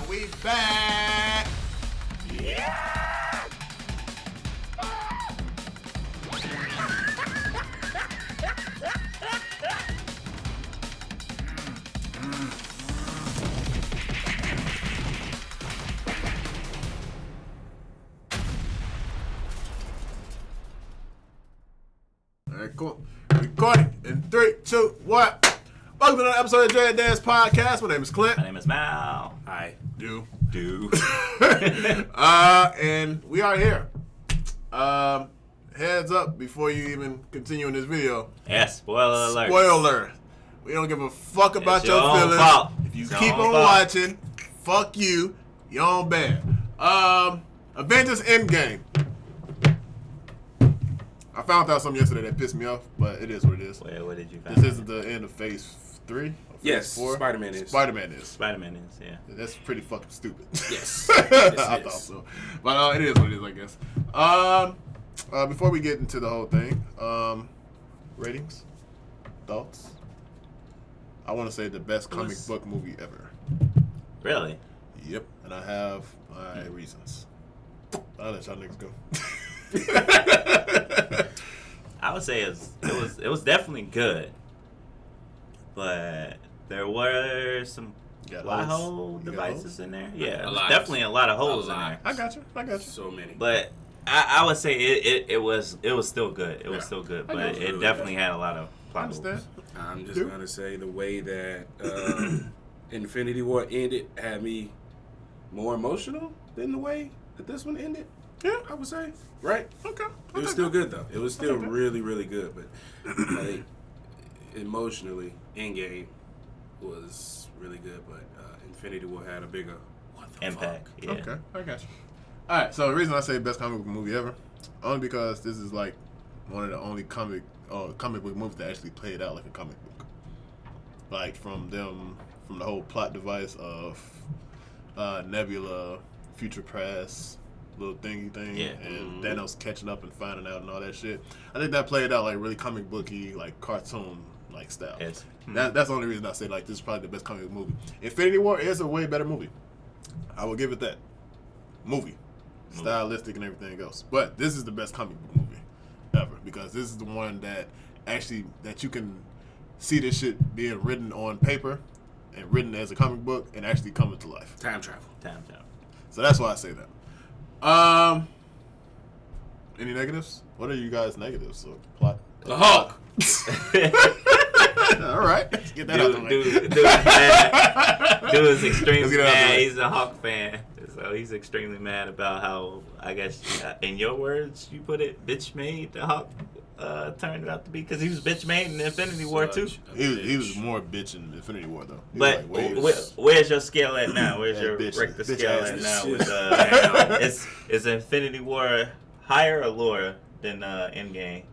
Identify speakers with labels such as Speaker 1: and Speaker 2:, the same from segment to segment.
Speaker 1: We back.
Speaker 2: Yeah!
Speaker 1: All right, cool. Recording in 3, 2, 1. Welcome to another episode of the DADS podcast. My name is Clint.
Speaker 3: My name is Mal.
Speaker 2: Hi.
Speaker 1: Do. And we are here. Heads up before you even continue in this video.
Speaker 3: Yes, spoiler alert.
Speaker 1: Spoiler. We don't give a fuck about
Speaker 3: It's
Speaker 1: your
Speaker 3: your own
Speaker 1: feelings.
Speaker 3: fault.
Speaker 1: If you
Speaker 3: It's your
Speaker 1: keep
Speaker 3: own
Speaker 1: on
Speaker 3: fault.
Speaker 1: watching, fuck you. You're on bad. Avengers Endgame. I found out something yesterday that pissed me off, but it is what it is.
Speaker 3: Wait, what did you find?
Speaker 1: This isn't the end of Phase 3? Or phase
Speaker 2: Yes,
Speaker 1: 4?
Speaker 2: Spider-Man is.
Speaker 1: Spider-Man is.
Speaker 3: Spider-Man is, yeah.
Speaker 1: That's pretty fucking stupid.
Speaker 2: Yes.
Speaker 1: I thought so. But it is what it is, I guess. Before we get into the whole thing, ratings, thoughts. I want to say the best comic book movie ever.
Speaker 3: Really?
Speaker 1: Yep, and I have my reasons. I'll let y'all niggas go.
Speaker 3: I would say it was definitely good, but there were some plot hole devices in there. Yeah,
Speaker 2: A lot.
Speaker 3: definitely a lot of holes in
Speaker 2: lot.
Speaker 3: there.
Speaker 1: I got you.
Speaker 2: So many.
Speaker 3: But I would say it was still good. It was
Speaker 1: Yeah.
Speaker 3: still good,
Speaker 1: I
Speaker 3: but
Speaker 1: got you.
Speaker 3: it definitely had a lot of
Speaker 1: I
Speaker 3: plot
Speaker 1: understand.
Speaker 3: holes.
Speaker 2: I'm just
Speaker 1: Dude.
Speaker 2: going to say the way that Infinity War ended had me more emotional than the way that this one ended.
Speaker 1: Yeah.
Speaker 2: I would say. Right?
Speaker 1: Okay.
Speaker 2: It was still good, though. It was still
Speaker 1: Okay.
Speaker 2: really, really good. But like, emotionally, Endgame was really good. But Infinity War had a bigger
Speaker 3: Impact. Yeah.
Speaker 1: Okay, I got you. All right, so the reason I say best comic book movie ever, only because this is like one of the only comic book movies that actually played out like a comic book. Like from the whole plot device of Nebula, future past, little thingy thing,
Speaker 3: Yeah.
Speaker 1: and Thanos catching up and finding out and all that shit. I think that played out like really comic booky, like cartoon like style.
Speaker 3: Yes.
Speaker 1: That's the only reason I say like this is probably the best comic book movie. Infinity War is a way better movie. I will give it that. Movie. Stylistic and everything else. But this is the best comic book movie ever because this is the one that you can see this shit being written on paper and written as a comic book and actually coming to life.
Speaker 2: Time travel.
Speaker 3: Time travel.
Speaker 1: So that's why I say that. Any negatives? What are you guys' negatives? So plot.
Speaker 2: The Hulk.
Speaker 1: All right. Let's get that out the way.
Speaker 3: Dude is extremely
Speaker 1: Let's get it out the
Speaker 3: mad.
Speaker 1: way.
Speaker 3: He's a Hawk fan, so he's extremely mad about how, I guess, in your words, you put it, bitch made the Hawk turned it out to be because he was bitch made in Infinity War too.
Speaker 1: He was more bitch in Infinity War though. He
Speaker 3: But
Speaker 1: was like,
Speaker 3: where's your scale at now? Where's
Speaker 1: Yeah,
Speaker 3: your
Speaker 1: bitch
Speaker 3: Richter
Speaker 1: ass
Speaker 3: scale at
Speaker 1: shit.
Speaker 3: now? With is Infinity War higher or lower than Endgame?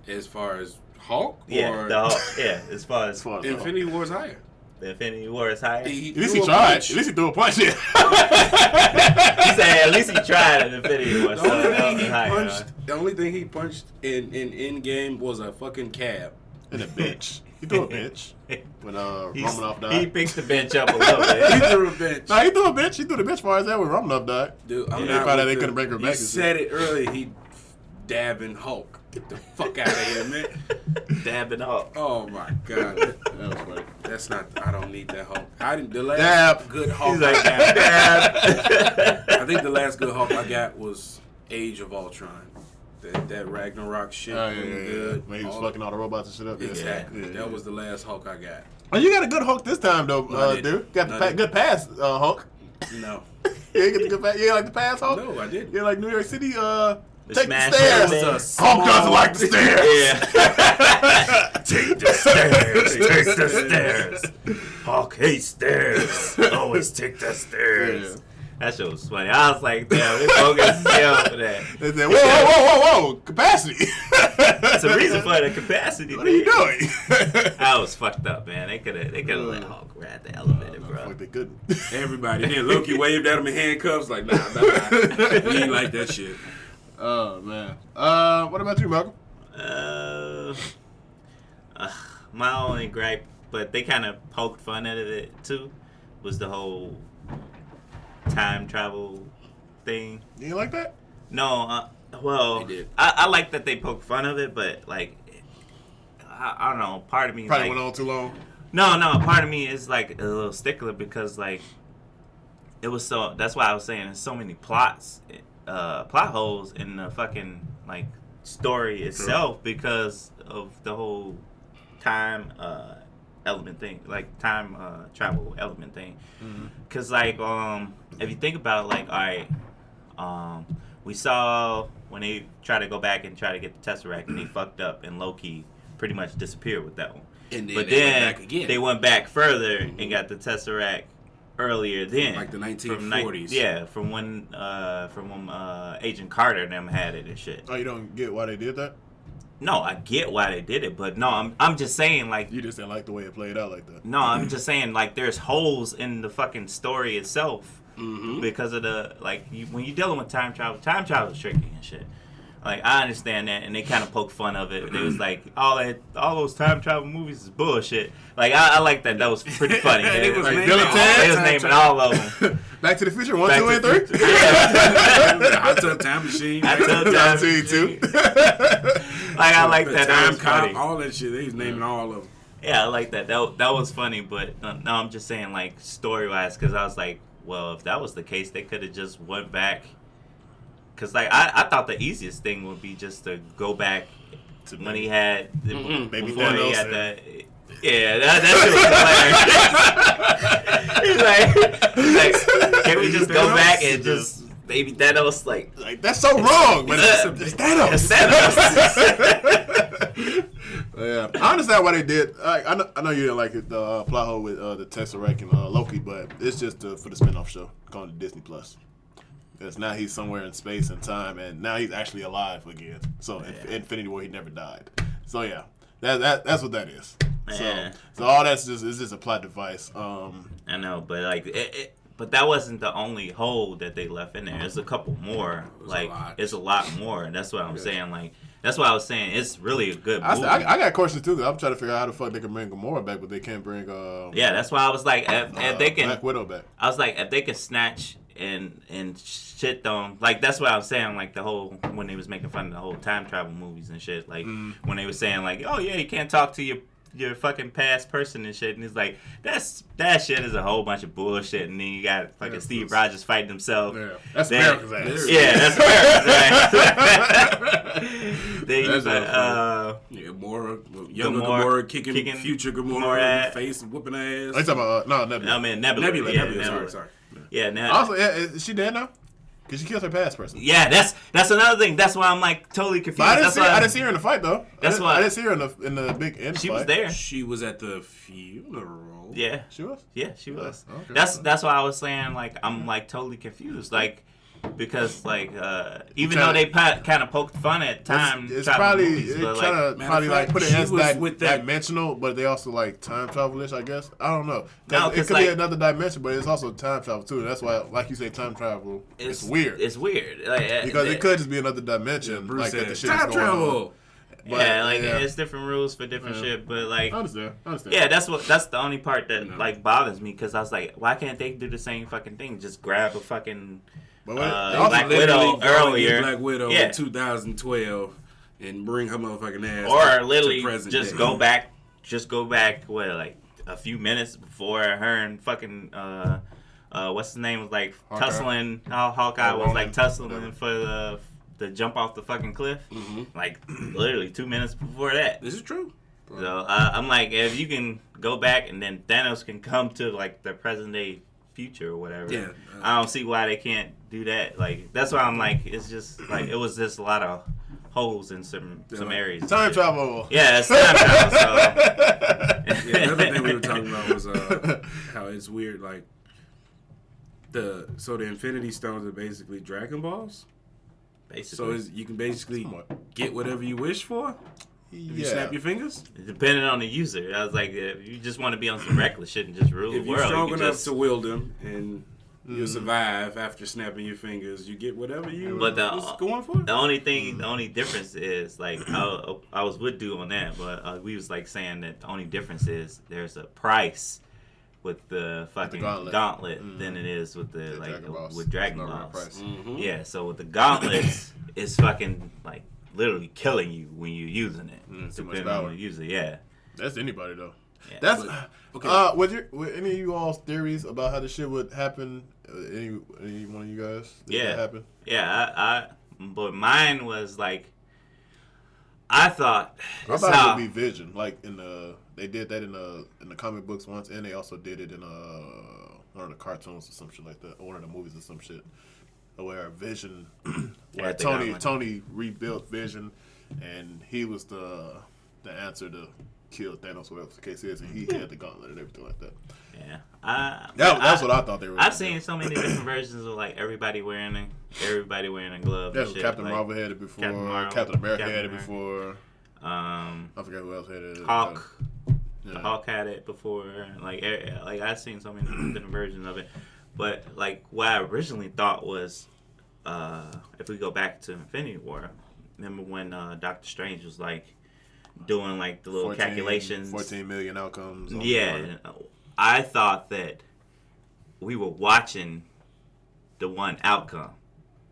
Speaker 2: As far as Hulk?
Speaker 3: Yeah,
Speaker 2: or
Speaker 3: the Hulk. Yeah, as far as
Speaker 2: Infinity War's higher.
Speaker 3: the Infinity War is higher.
Speaker 1: At least he tried. At least he threw a punch in.
Speaker 3: He said at least he tried in Infinity War.
Speaker 2: The
Speaker 3: So
Speaker 2: only
Speaker 3: that
Speaker 2: thing
Speaker 3: was
Speaker 2: he
Speaker 3: higher,
Speaker 2: punched, the only thing he punched in Endgame was a fucking cab.
Speaker 1: And a bench. He threw a bench when Romanoff died.
Speaker 3: He picked the bench up a little bit.
Speaker 2: He threw a bench.
Speaker 1: Nah, he threw a bench. He threw the bench far as that when Romanoff died.
Speaker 2: Dude, I'm
Speaker 1: They
Speaker 2: not
Speaker 1: found out
Speaker 2: with
Speaker 1: they
Speaker 2: the-
Speaker 1: couldn't bring her
Speaker 2: you
Speaker 1: back.
Speaker 2: said it earlier. He dabbing Hulk. Get the fuck out of here, man.
Speaker 3: Dabbing Hulk.
Speaker 2: Oh my god.
Speaker 1: That was funny.
Speaker 2: That's not. I don't need that Hulk. The last
Speaker 1: Dab.
Speaker 2: good Hulk
Speaker 3: He's like,
Speaker 2: I got.
Speaker 3: dab.
Speaker 2: I think the last good Hulk I got was Age of Ultron. That Ragnarok shit
Speaker 1: Oh,
Speaker 2: was
Speaker 1: yeah.
Speaker 2: good.
Speaker 1: When he was
Speaker 2: All
Speaker 1: fucking all the robots and shit up.
Speaker 2: Exactly.
Speaker 1: Yeah.
Speaker 2: That was the last Hulk I got.
Speaker 1: Oh, you got a good Hulk this time, though,
Speaker 2: No, I didn't.
Speaker 1: dude. Got
Speaker 2: No, I
Speaker 1: the
Speaker 2: didn't.
Speaker 1: good pass, Hulk.
Speaker 2: No.
Speaker 1: You ain't get the good pass. You ain't like the pass, Hulk?
Speaker 2: No, I didn't.
Speaker 1: You like New York City,
Speaker 3: The
Speaker 1: take the
Speaker 3: smash
Speaker 1: stairs.
Speaker 3: thing.
Speaker 1: Hulk doesn't like the stairs.
Speaker 3: Yeah. Take the stairs. Take the stairs. Hulk hates stairs. Always take the stairs.
Speaker 1: Yeah.
Speaker 3: That shit was funny. I was like, damn, we bogus as hell for that.
Speaker 1: They said, whoa, capacity.
Speaker 3: That's a reason for the capacity.
Speaker 1: What are you
Speaker 3: thing.
Speaker 1: doing?
Speaker 3: That was fucked up, man. They could have let Hulk ride the elevator, bro.
Speaker 1: Fuck, they couldn't.
Speaker 2: Everybody. Then Loki waved at him in handcuffs. Like, nah. He ain't like that shit.
Speaker 1: Oh, man. What about you, Malcolm?
Speaker 3: My only gripe, but they kind of poked fun at it too, was the whole time travel thing.
Speaker 1: You didn't like that?
Speaker 3: No, well,
Speaker 2: They did.
Speaker 3: I like that they poke fun of it, but like, I don't know. Part of me
Speaker 1: Probably
Speaker 3: like,
Speaker 1: went on too long.
Speaker 3: No, part of me is like a little stickler because like it was so. That's why I was saying there's so many plot holes in the fucking like story itself because of the whole time element thing, like time travel element thing. Because like if you think about it, like all right, we saw when they try to go back and try to get the Tesseract and they fucked up and Loki pretty much disappeared with that one.
Speaker 2: And then
Speaker 3: But
Speaker 2: they
Speaker 3: then
Speaker 2: went back again.
Speaker 3: they went back further and got the Tesseract earlier then,
Speaker 2: like the 1940s.
Speaker 3: from when Agent Carter and them had it and shit.
Speaker 1: Oh, you don't get why they did that?
Speaker 3: No, I get why they did it, but no, I'm just saying like
Speaker 1: You just didn't like the way it played out like that.
Speaker 3: no, I'm just saying like there's holes in the fucking story itself because of the like when you're dealing with time travel is tricky and shit. Like I understand that, and they kind of poke fun of it. And it was like all those time travel movies is bullshit. Like I like that. That was pretty funny.
Speaker 2: They was
Speaker 1: Like
Speaker 2: naming
Speaker 1: Bill and
Speaker 2: all
Speaker 1: Ted?
Speaker 3: They was
Speaker 2: time
Speaker 3: naming
Speaker 2: travel.
Speaker 3: all of them.
Speaker 1: Back to the Future 1,
Speaker 3: Back
Speaker 1: 2,
Speaker 3: to
Speaker 1: and
Speaker 3: the
Speaker 1: 3.
Speaker 3: Future.
Speaker 2: Hot Tub Time Machine.
Speaker 3: Hot Tub Time Machine. Like I like
Speaker 2: The
Speaker 3: that. That
Speaker 2: Time
Speaker 3: was
Speaker 2: Cop,
Speaker 3: funny.
Speaker 2: all that shit. They was naming all of them.
Speaker 3: Yeah, I like that. That was funny, but no, I'm just saying like story wise, because I was like, well, if that was the case, they could have just went back. Because like I thought the easiest thing would be just to go back to when he had
Speaker 1: Baby
Speaker 3: before he
Speaker 1: Thanos
Speaker 3: had
Speaker 1: and-
Speaker 3: that. Yeah, that shit was hilarious. he's like, can we just go
Speaker 1: Thanos?
Speaker 3: back and just Baby Thanos like
Speaker 1: Like, that's so wrong, but it's Thanos.
Speaker 3: It's Thanos.
Speaker 1: Yeah, I understand why they did. I know you didn't like it, the plot hole with the Tesseract and Loki, but it's just for the spinoff show called the Disney Plus. Because now he's somewhere in space and time, and now he's actually alive again. So in Infinity War, he never died. So yeah, that's what that is.
Speaker 3: Yeah.
Speaker 1: So all that's just a plot device.
Speaker 3: I know, but like but that wasn't the only hole that they left in there. There's a couple more. Like it's a lot more. And that's what I'm saying. Like that's why I was saying it's really a good movie.
Speaker 1: I got questions too. 'Cause I'm trying to figure out how the fuck they can bring Gamora back, but they can't bring
Speaker 3: yeah, that's why I was like, if they can,
Speaker 1: Black Widow back.
Speaker 3: I was like, if they can snatch and shit them, like that's what I was saying, like the whole when they was making fun of the whole time travel movies and shit, like when they were saying like, oh yeah, you can't talk to your fucking past person and shit, and it's like that shit is a whole bunch of bullshit, and then you got fucking Steve Rogers fighting himself.
Speaker 1: Yeah, that's America's ass.
Speaker 3: Yeah, that's America's ass. Then you got
Speaker 2: Younger Gamora kicking future Gamora in the face and whooping ass.
Speaker 1: Are you talking about no Nebula?
Speaker 3: I mean Nebula. Yeah,
Speaker 2: Nebula. Sorry.
Speaker 3: Yeah, now.
Speaker 1: Also, is she dead now? Because she killed her past person.
Speaker 3: Yeah, that's another thing. That's why I'm like totally confused.
Speaker 1: But I didn't see her in the fight though.
Speaker 3: That's why
Speaker 1: I didn't see her in the big end
Speaker 3: she
Speaker 1: fight.
Speaker 3: was there.
Speaker 2: She was at the funeral.
Speaker 3: Yeah,
Speaker 1: She was.
Speaker 3: yeah, she was.
Speaker 1: Okay.
Speaker 3: That's why I was saying like I'm like totally confused, like because like even though they kind of poked fun at time
Speaker 1: It's
Speaker 3: travel
Speaker 1: probably
Speaker 3: movies, but,
Speaker 1: trying to
Speaker 2: matter
Speaker 1: probably
Speaker 2: of
Speaker 1: like
Speaker 2: fact,
Speaker 1: put it
Speaker 2: she
Speaker 1: as
Speaker 2: was with that-
Speaker 1: dimensional, but they also like time travel-ish, I guess. I don't know.
Speaker 3: No,
Speaker 1: It
Speaker 3: 'cause,
Speaker 1: could be
Speaker 3: like-
Speaker 1: another dimension, but it's also time travel too. That's why, like you say, time travel. It's weird
Speaker 3: It's weird like,
Speaker 1: because it could just be another dimension.
Speaker 2: Bruce
Speaker 1: like
Speaker 2: said,
Speaker 1: that the shit
Speaker 2: time
Speaker 1: is going
Speaker 2: travel.
Speaker 1: on.
Speaker 3: yeah, like
Speaker 1: yeah.
Speaker 3: it's different rules for different shit, but like
Speaker 1: I understand.
Speaker 3: yeah, that's the only part that like bothers me because I was like, why can't they do the same fucking thing? Just grab a fucking
Speaker 1: But
Speaker 3: Black
Speaker 2: Literally
Speaker 3: Widow
Speaker 2: go and
Speaker 3: earlier.
Speaker 2: get Black Widow
Speaker 3: Yeah.
Speaker 2: in 2012 and bring her motherfucking ass
Speaker 3: or literally
Speaker 2: to present
Speaker 3: just
Speaker 2: day.
Speaker 3: go back what like a few minutes before her and fucking what's his name was like
Speaker 1: Hawkeye.
Speaker 3: tussling Hawkeye was like
Speaker 1: Roman,
Speaker 3: tussling
Speaker 1: whatever.
Speaker 3: for the jump off the fucking cliff like literally 2 minutes before that.
Speaker 2: This is true.
Speaker 3: So I'm like, if you can go back and then Thanos can come to like the present day future or whatever.
Speaker 2: Yeah.
Speaker 3: I don't see why they can't do that. Like that's why I'm like, it's just like it was just a lot of holes in some areas.
Speaker 1: Time travel.
Speaker 3: Yeah, it's time travel. So
Speaker 2: Yeah, another thing we were talking about was how it's weird. Like the Infinity Stones are basically Dragon Balls.
Speaker 3: basically,
Speaker 2: So you can basically get whatever you wish for if you
Speaker 1: Yeah.
Speaker 2: snap your fingers.
Speaker 3: depending on the user, I was like, if you just want to be on some reckless shit and just rule
Speaker 2: If
Speaker 3: the
Speaker 2: you're
Speaker 3: world,
Speaker 2: strong
Speaker 3: you can
Speaker 2: enough
Speaker 3: just.
Speaker 2: to wield them and you'll survive after snapping your fingers, you get whatever you
Speaker 3: But
Speaker 2: was going for.
Speaker 3: The only difference is like I was with dude on that, but we was like saying that the only difference is there's a price with the fucking gauntlet than it is with the with Dragon Balls. Yeah, so with the gauntlets, it's fucking like literally killing you when you're using it.
Speaker 1: Too much power.
Speaker 3: When you use it, yeah.
Speaker 1: That's anybody though.
Speaker 3: Yeah.
Speaker 1: That's
Speaker 2: okay.
Speaker 1: With any of you all's theories about how this shit would happen? Any one of you guys? That happen?
Speaker 3: Yeah, but mine was like, I thought
Speaker 1: it would be Vision. Like they did that in the comic books once, and they also did it in one of the cartoons or some shit like that, or one of the movies or some shit, where Vision, where Tony rebuilt Vision, and he was the answer to kill Thanos, whatever the case is, and he had the gauntlet and everything like that.
Speaker 3: Yeah,
Speaker 1: that's what I thought they were.
Speaker 3: I've seen so many different versions of like everybody wearing a glove.
Speaker 1: Yeah,
Speaker 3: and shit.
Speaker 1: Captain Marvel had it before. Captain America had it before. I forgot who else had it.
Speaker 3: Hulk. Yeah. Hulk had it before. Like I've seen so many different versions of it. But like what I originally thought was, if we go back to Infinity War, remember when Doctor Strange was like doing like the little calculations,
Speaker 1: 14 million outcomes.
Speaker 3: Yeah, I thought that we were watching the one outcome,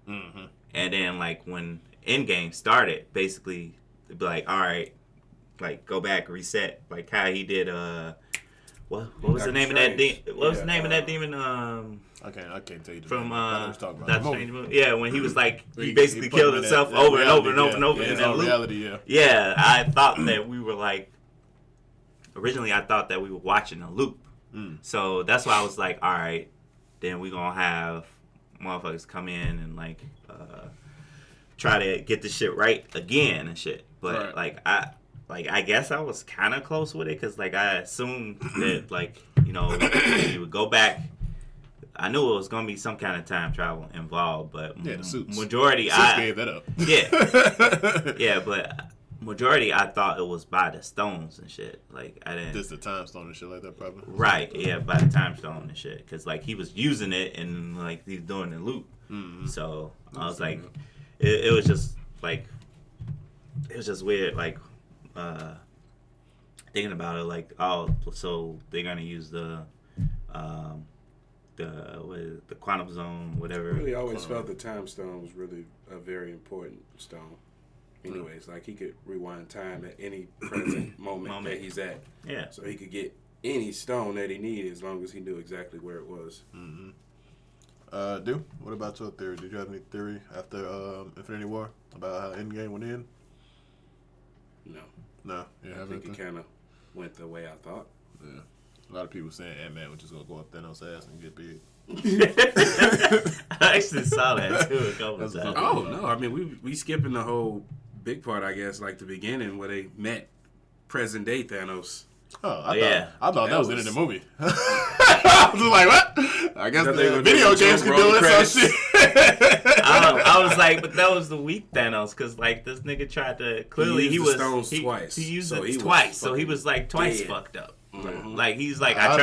Speaker 3: and then like when Endgame started, basically it'd be like, all right, like go back, reset, like how he did. What was the name of that demon? What was the name of that demon?
Speaker 1: I can't tell you.
Speaker 3: From Doctor Strange movie. Yeah, when he was like he basically killed himself over and over and over and over in that loop.
Speaker 1: Reality,
Speaker 3: yeah, I thought that we were like. Originally, I thought that we were watching a loop. So that's why I was like, all right, then we're gonna have motherfuckers come in and like try to get this shit right again and shit. But I guess I was kind of close with it because like I assumed that like you would go back. I knew it was gonna be some kind of time travel involved, but
Speaker 1: the suits.
Speaker 3: Majority
Speaker 1: I gave that up.
Speaker 3: Yeah, but majority I thought it was by the stones and shit. Like I didn't.
Speaker 1: Just the time stone and shit like that, probably.
Speaker 3: Right. Yeah, by the time stone and shit, because like he was using it and like he's doing the loop. So I was like, it was just like, it was just weird. Like thinking about it, like so they're gonna use the quantum zone, whatever.
Speaker 2: I really always felt the time stone was really a very important stone. Anyways, like he could rewind time at any present moment that he's at.
Speaker 3: Yeah.
Speaker 2: So he could get any stone that he needed as long as he knew exactly where it was.
Speaker 1: What about your theory? Did you have any theory after Infinity War about how Endgame went in? No.
Speaker 2: I think it kind of went the way I thought.
Speaker 1: Yeah. A lot of people saying Ant-Man was just going to go up Thanos' ass and get big.
Speaker 3: I actually saw that too a couple of times.
Speaker 2: Oh, no. I mean, we skipping the whole big part, I guess, like the beginning where they met present-day Thanos.
Speaker 1: I thought that was in the movie. I was like, what? I guess the video games could do it, so shit.
Speaker 3: I was like, but that was the weak Thanos, because like this nigga tried to clearly he used it twice, so he was like twice fucked up. Like he's like I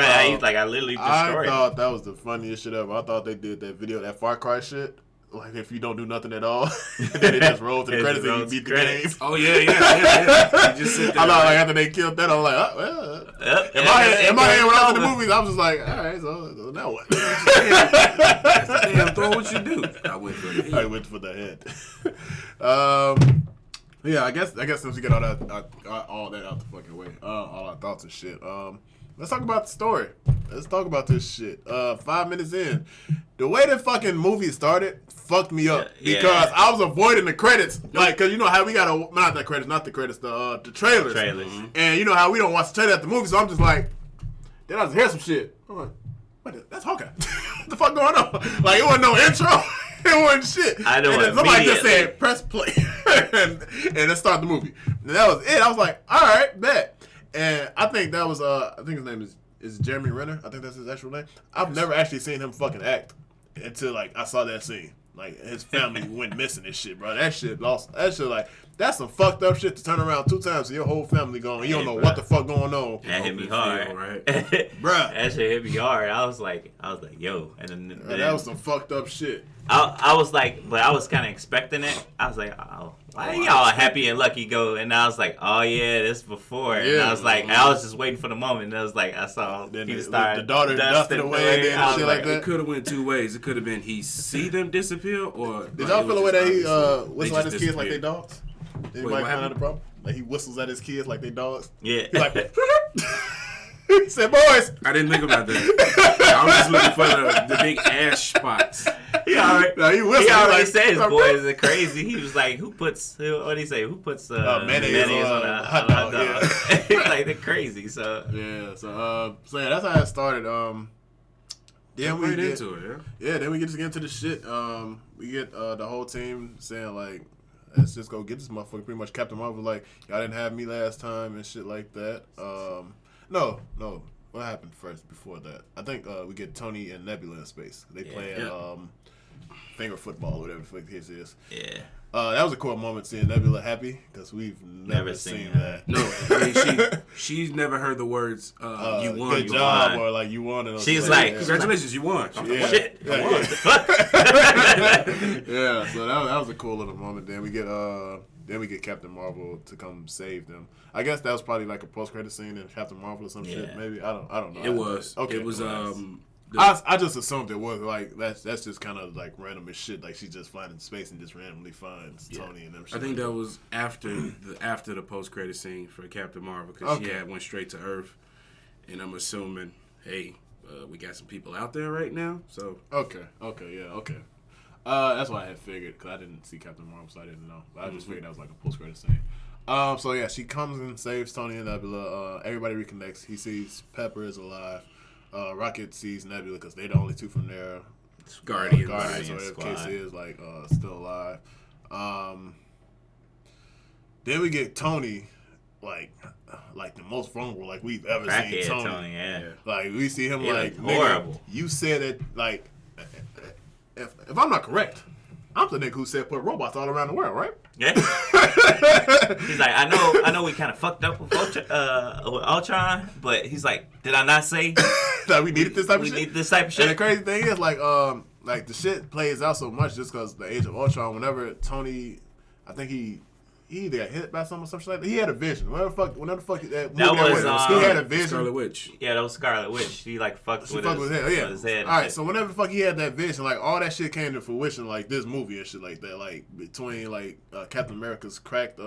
Speaker 3: literally destroyed.
Speaker 1: I thought that was the funniest shit ever. I thought they did that video, that Far Cry shit. Like if you don't do nothing at all, then it just rolls to the credits and you beat the game.
Speaker 2: Oh yeah. You just sit there.
Speaker 1: I thought like after they killed that, I was like, in my head when I was in the movies, I was just like, all right, so now what?
Speaker 2: That's the damn throw what you do. I went for the
Speaker 1: head. Yeah, I guess since we get all that out the fucking way, all our thoughts and shit. Let's talk about the story. Let's talk about this shit. 5 minutes in, the way the fucking movie started fucked me up because I was avoiding the credits, like, cause you know how we got not the credits, the trailers. And you know how we don't watch the trailer at the movie, so I'm just like, then I just hear some shit. I'm like, what? That's Hawkeye. What the fuck going on? Like it wasn't no intro. It wasn't shit.
Speaker 3: I know.
Speaker 1: And somebody just said press play and let's start the movie. And that was it. I was like, all right, bet. And I think that was I think his name is Jeremy Renner. I think that's his actual name. I've never actually seen him fucking act until like I saw that scene. Like his family went missing and shit, bro. That shit like that's some fucked up shit to turn around 2 times and your whole family gone. You don't know what the fuck going on.
Speaker 3: That hit me hard,
Speaker 2: right?
Speaker 1: Bruh.
Speaker 3: That shit hit me hard. I was like, yo, and then
Speaker 1: that was some fucked up shit.
Speaker 3: I was like, but I was kind of expecting it. I was like, oh, why y'all happy and lucky go? And I was like, oh yeah, this before. And I was like, I was just waiting for the moment. And I was like, I saw Peter start
Speaker 1: the daughter dusted away and shit like that.
Speaker 2: It could have went two ways. It could have been he see them disappear, or
Speaker 1: did y'all feel the way that he whistles at his kids like they dogs? Anybody find out the problem? Like he whistles at his kids like they dogs?
Speaker 3: Yeah.
Speaker 1: He's like, he said, boys.
Speaker 2: I didn't think about that. I was just looking for the big ash spots.
Speaker 3: He already
Speaker 1: like,
Speaker 3: said his boys are crazy. He was like, what did he say? Who puts mayonnaise on a hot dog? Yeah. Like, they're crazy. So
Speaker 1: yeah, so yeah, that's how it started. Then we get
Speaker 2: into it,
Speaker 1: yeah. Then we get into the shit. We get the whole team saying like, let's just go get this motherfucker. Pretty much Captain Marvel like, y'all didn't have me last time and shit like that. No. What happened first before that? I think we get Tony and Nebula in space. They playing finger football, whatever the fuck the case is.
Speaker 3: Yeah.
Speaker 1: That was a cool moment seeing Nebula happy because we've never seen that.
Speaker 2: No, I mean, she's never heard the words "you won."
Speaker 1: Good job, or like you won.
Speaker 3: She's like,
Speaker 2: "Congratulations, you won."
Speaker 1: Yeah.
Speaker 3: Shit, I won.
Speaker 1: Yeah, so that was a cool little moment. Then we get Captain Marvel to come save them. I guess that was probably like a post-credit scene in Captain Marvel or some shit. Maybe I don't know.
Speaker 2: It was.
Speaker 1: Okay.
Speaker 2: It was.
Speaker 1: I just assumed it was like that's just kind of like random as shit. Like she just flying in space and just randomly finds Tony and them. Shit
Speaker 2: I think
Speaker 1: like
Speaker 2: that was after the post-credit scene for Captain Marvel because she went straight to Earth, and I'm assuming, hey, we got some people out there right now. So okay.
Speaker 1: That's what I had figured because I didn't see Captain Marvel, so I didn't know. But I just figured that was like a post-credit scene. So yeah, she comes and saves Tony and Nebula. Everybody reconnects. He sees Pepper is alive. Rocket sees Nebula because they're the only two from there.
Speaker 2: Guardians,
Speaker 1: or whatever case is like still alive. Then we get Tony, like the most vulnerable like we've ever seen Tony.
Speaker 3: Yeah.
Speaker 1: Like we see him like
Speaker 3: horrible.
Speaker 1: Nigga, you said it like if I'm not correct, I'm the nigga who said put robots all around the world, right?
Speaker 3: Yeah. He's like, I know we kind of fucked up with Ultron, but he's like, did I not say
Speaker 1: that we needed this type of shit?
Speaker 3: We need this type of shit.
Speaker 1: And the crazy thing is, like the shit plays out so much just because the Age of Ultron. Whenever Tony, I think he either got hit by something or something like that. He had a vision. Whenever the fuck that was, he had a vision.
Speaker 2: Scarlet Witch.
Speaker 3: Yeah, that was Scarlet Witch. She like fucked with his head.
Speaker 1: All right, so whenever the fuck he had that vision, like all that shit came to fruition, like this movie and shit like that, like between like Captain America's cracked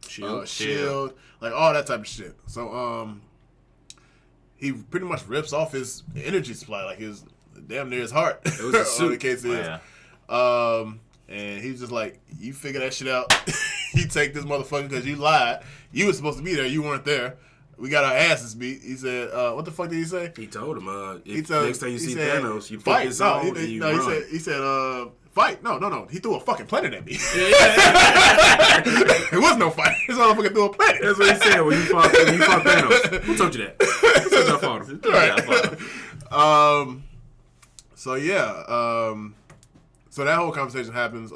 Speaker 1: shield, like all that type of shit. So he pretty much rips off his energy supply, like his damn near his heart.
Speaker 2: It was a suit.
Speaker 1: The case is. And he's just like, you figure that shit out. You take this motherfucker because you lied. You were supposed to be there. You weren't there. We got our asses beat. He said, what the fuck did he say?
Speaker 2: He told him, next time you see Thanos, you
Speaker 1: fight.
Speaker 2: Focus on and you run.
Speaker 1: He said, fight. No. He threw a fucking planet at me. It was no fight. This motherfucker threw a planet.
Speaker 2: That's what he said when you fought Thanos. Who told you that? Who told you I fought him?
Speaker 1: Right. So yeah. So that whole conversation happens.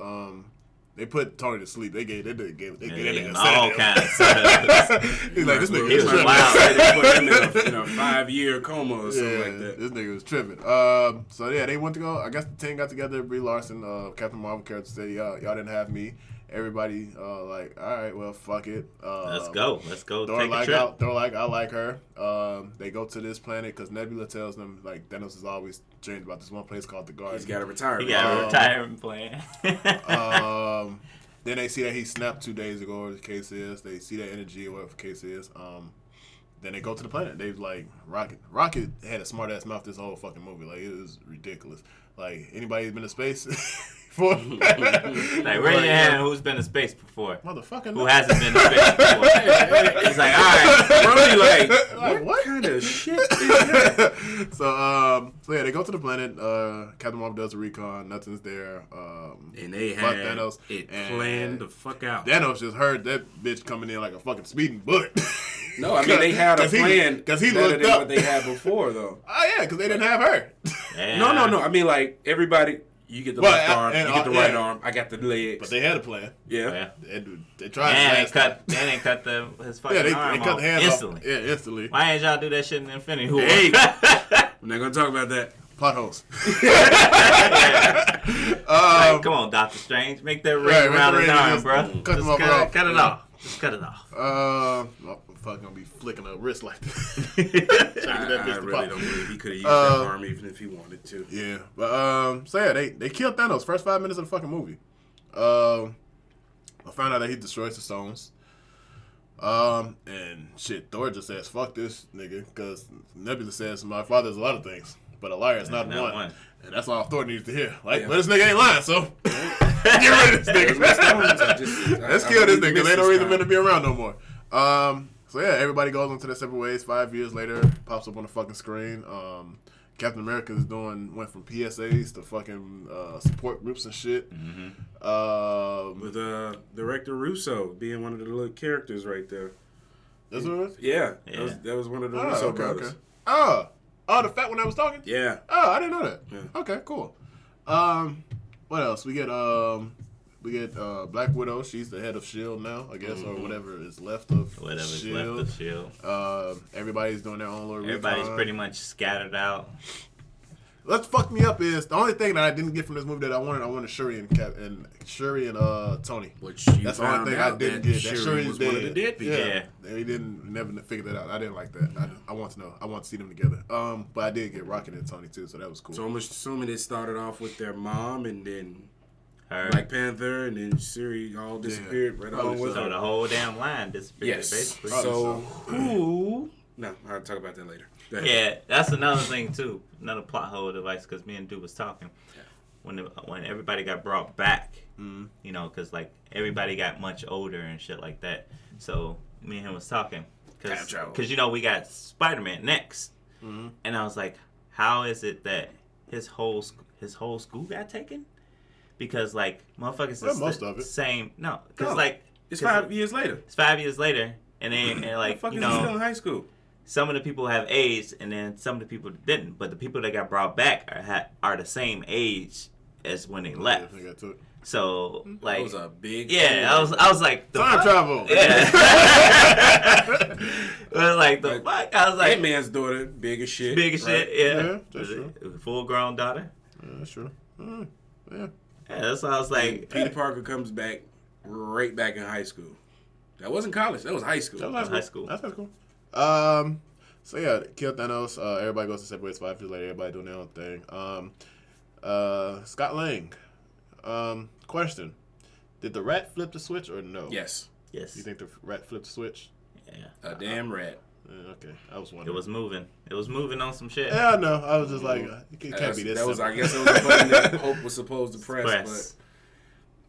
Speaker 1: They put Tony to sleep. They gave that nigga
Speaker 3: all kinds of stuff.
Speaker 1: He's like, this nigga
Speaker 3: is
Speaker 1: tripping.
Speaker 3: wild.
Speaker 2: They put him in a 5-year coma or something like that.
Speaker 1: This nigga was tripping. So yeah, they went to go. I guess the team got together. Brie Larson, Captain Marvel character said, y'all didn't have me. Everybody like, all right, well, fuck it.
Speaker 3: Let's go.
Speaker 1: Thor
Speaker 3: take
Speaker 1: like,
Speaker 3: a trip.
Speaker 1: Thor like, I like her. They go to this planet because Nebula tells them like Thanos is always dreamed about this one place called the Guardians.
Speaker 2: He's got a retirement.
Speaker 3: He got a retirement plan.
Speaker 1: Then they see that he snapped 2 days ago, or the case is. They see that energy, or whatever the case is. Then they go to the planet. They like Rocket. Rocket had a smart ass mouth this whole fucking movie. Like it was ridiculous. Like anybody who's been to space before.
Speaker 3: Like raise your hand who's been to space before.
Speaker 1: Motherfucker.
Speaker 3: Who hasn't been to space before? He's like, all right.
Speaker 2: Really what kind of shit is that?
Speaker 1: So yeah, they go to the planet. Captain Marvel does a recon. Nothing's there.
Speaker 2: And they had
Speaker 1: Thanos
Speaker 2: it planned the fuck out.
Speaker 1: Thanos just heard that bitch coming in like a fucking speeding bullet.
Speaker 2: No, I mean they had a plan
Speaker 1: because he
Speaker 2: better
Speaker 1: looked
Speaker 2: than
Speaker 1: up
Speaker 2: what they had before, though.
Speaker 1: Oh yeah, because they didn't have her.
Speaker 3: Yeah.
Speaker 2: No. I mean like everybody. You get the left arm, you get the right arm. I got the legs.
Speaker 1: But they had a plan.
Speaker 2: Yeah.
Speaker 1: They tried.
Speaker 3: And they cut his fucking arm
Speaker 1: they cut the hands
Speaker 3: instantly.
Speaker 1: Off. Yeah, instantly.
Speaker 3: Why ain't y'all do that shit in Infinity War?
Speaker 2: Hey, we're not gonna talk about that.
Speaker 1: Plot holes.
Speaker 3: Like, come on, Doctor Strange, make that ring around his arm, bro.
Speaker 1: Cut him off.
Speaker 3: Cut it off. Just cut it off.
Speaker 1: I'm fucking gonna be flicking a wrist like this.
Speaker 2: I really don't believe he could have used that arm even if he wanted to.
Speaker 1: Yeah, but so yeah, they killed Thanos first 5 minutes of the fucking movie. I found out that he destroys the stones. And shit, Thor just says, fuck this nigga, because Nebula says, my father's a lot of things, but a liar is not one. And that's all Thor needs to hear. Like, but this nigga ain't lying, so get rid of this nigga. Let's kill this nigga, because they don't even meant to be around no more. So yeah, everybody goes into their separate ways. 5 years later, pops up on the fucking screen. Captain America went from PSAs to fucking support groups and shit.
Speaker 2: Mm-hmm. With director Russo being one of the little characters right there.
Speaker 1: That's what it was?
Speaker 2: Yeah. That was one of the Russo brothers.
Speaker 1: Okay. Oh, the fat one that was talking?
Speaker 2: Yeah.
Speaker 1: Oh, I didn't know that.
Speaker 2: Yeah.
Speaker 1: Okay, cool. What else? We get Black Widow. She's the head of S.H.I.E.L.D. now, I guess, or whatever is left of S.H.I.E.L.D. Everybody's doing their own little
Speaker 3: Everybody's
Speaker 1: recon.
Speaker 3: pretty much scattered out.
Speaker 1: What's fucked me up is the only thing that I didn't get from this movie that I wanted Shuri and Tony.
Speaker 2: Which
Speaker 1: that's the only thing I didn't get. That Shuri
Speaker 2: was
Speaker 1: dead.
Speaker 2: one of the dead people.
Speaker 1: Yeah. They never figured that out. I didn't like that. I want to know. I want to see them together. But I did get Rocket and Tony too, so that was cool.
Speaker 2: So I'm assuming it started off with their mom and then
Speaker 3: Her.
Speaker 2: Black Panther and then Shuri all disappeared right along with her.
Speaker 3: So the whole damn line disappeared, basically.
Speaker 2: So who? No, I'll talk about that later.
Speaker 3: Yeah, that's another thing too. Another plot hole device because me and Dude was talking when everybody got brought back. You know, because like everybody got much older and shit like that. So me and him was talking because you know we got Spider-Man next, and I was like, how is it that his whole school got taken? Because like motherfuckers is
Speaker 1: most of it.
Speaker 3: Same. No, because like
Speaker 2: it's 5 years later.
Speaker 3: It's 5 years later, and then and like
Speaker 2: you
Speaker 3: know.
Speaker 2: Still in high school.
Speaker 3: Some of the people have aged, and then some of the people didn't. But the people that got brought back are the same age as when they left. So like,
Speaker 2: that was a big.
Speaker 3: Yeah, I was like
Speaker 1: time travel.
Speaker 3: Yeah. But like the fuck, I was like,
Speaker 2: that man's daughter, big as shit.
Speaker 3: Big as shit. Yeah,
Speaker 1: that's true.
Speaker 3: Full grown daughter.
Speaker 1: Yeah, that's true. Yeah,
Speaker 3: that's why I was like,
Speaker 2: and Peter Parker comes back right back in high school. That wasn't college. That was high school.
Speaker 3: That was high school.
Speaker 1: That's cool. So yeah, kill Thanos. Everybody goes to separate ways. 5 years later, everybody doing their own thing. Scott Lang. Question: did the rat flip the switch or no?
Speaker 2: Yes.
Speaker 1: You think the rat flipped the switch?
Speaker 3: Yeah.
Speaker 2: A damn rat.
Speaker 1: Okay, I was wondering.
Speaker 3: It was moving on some shit.
Speaker 1: Yeah, no, I was just like, it can't be this.
Speaker 2: That was, I guess, it was a button that Hope was supposed to press.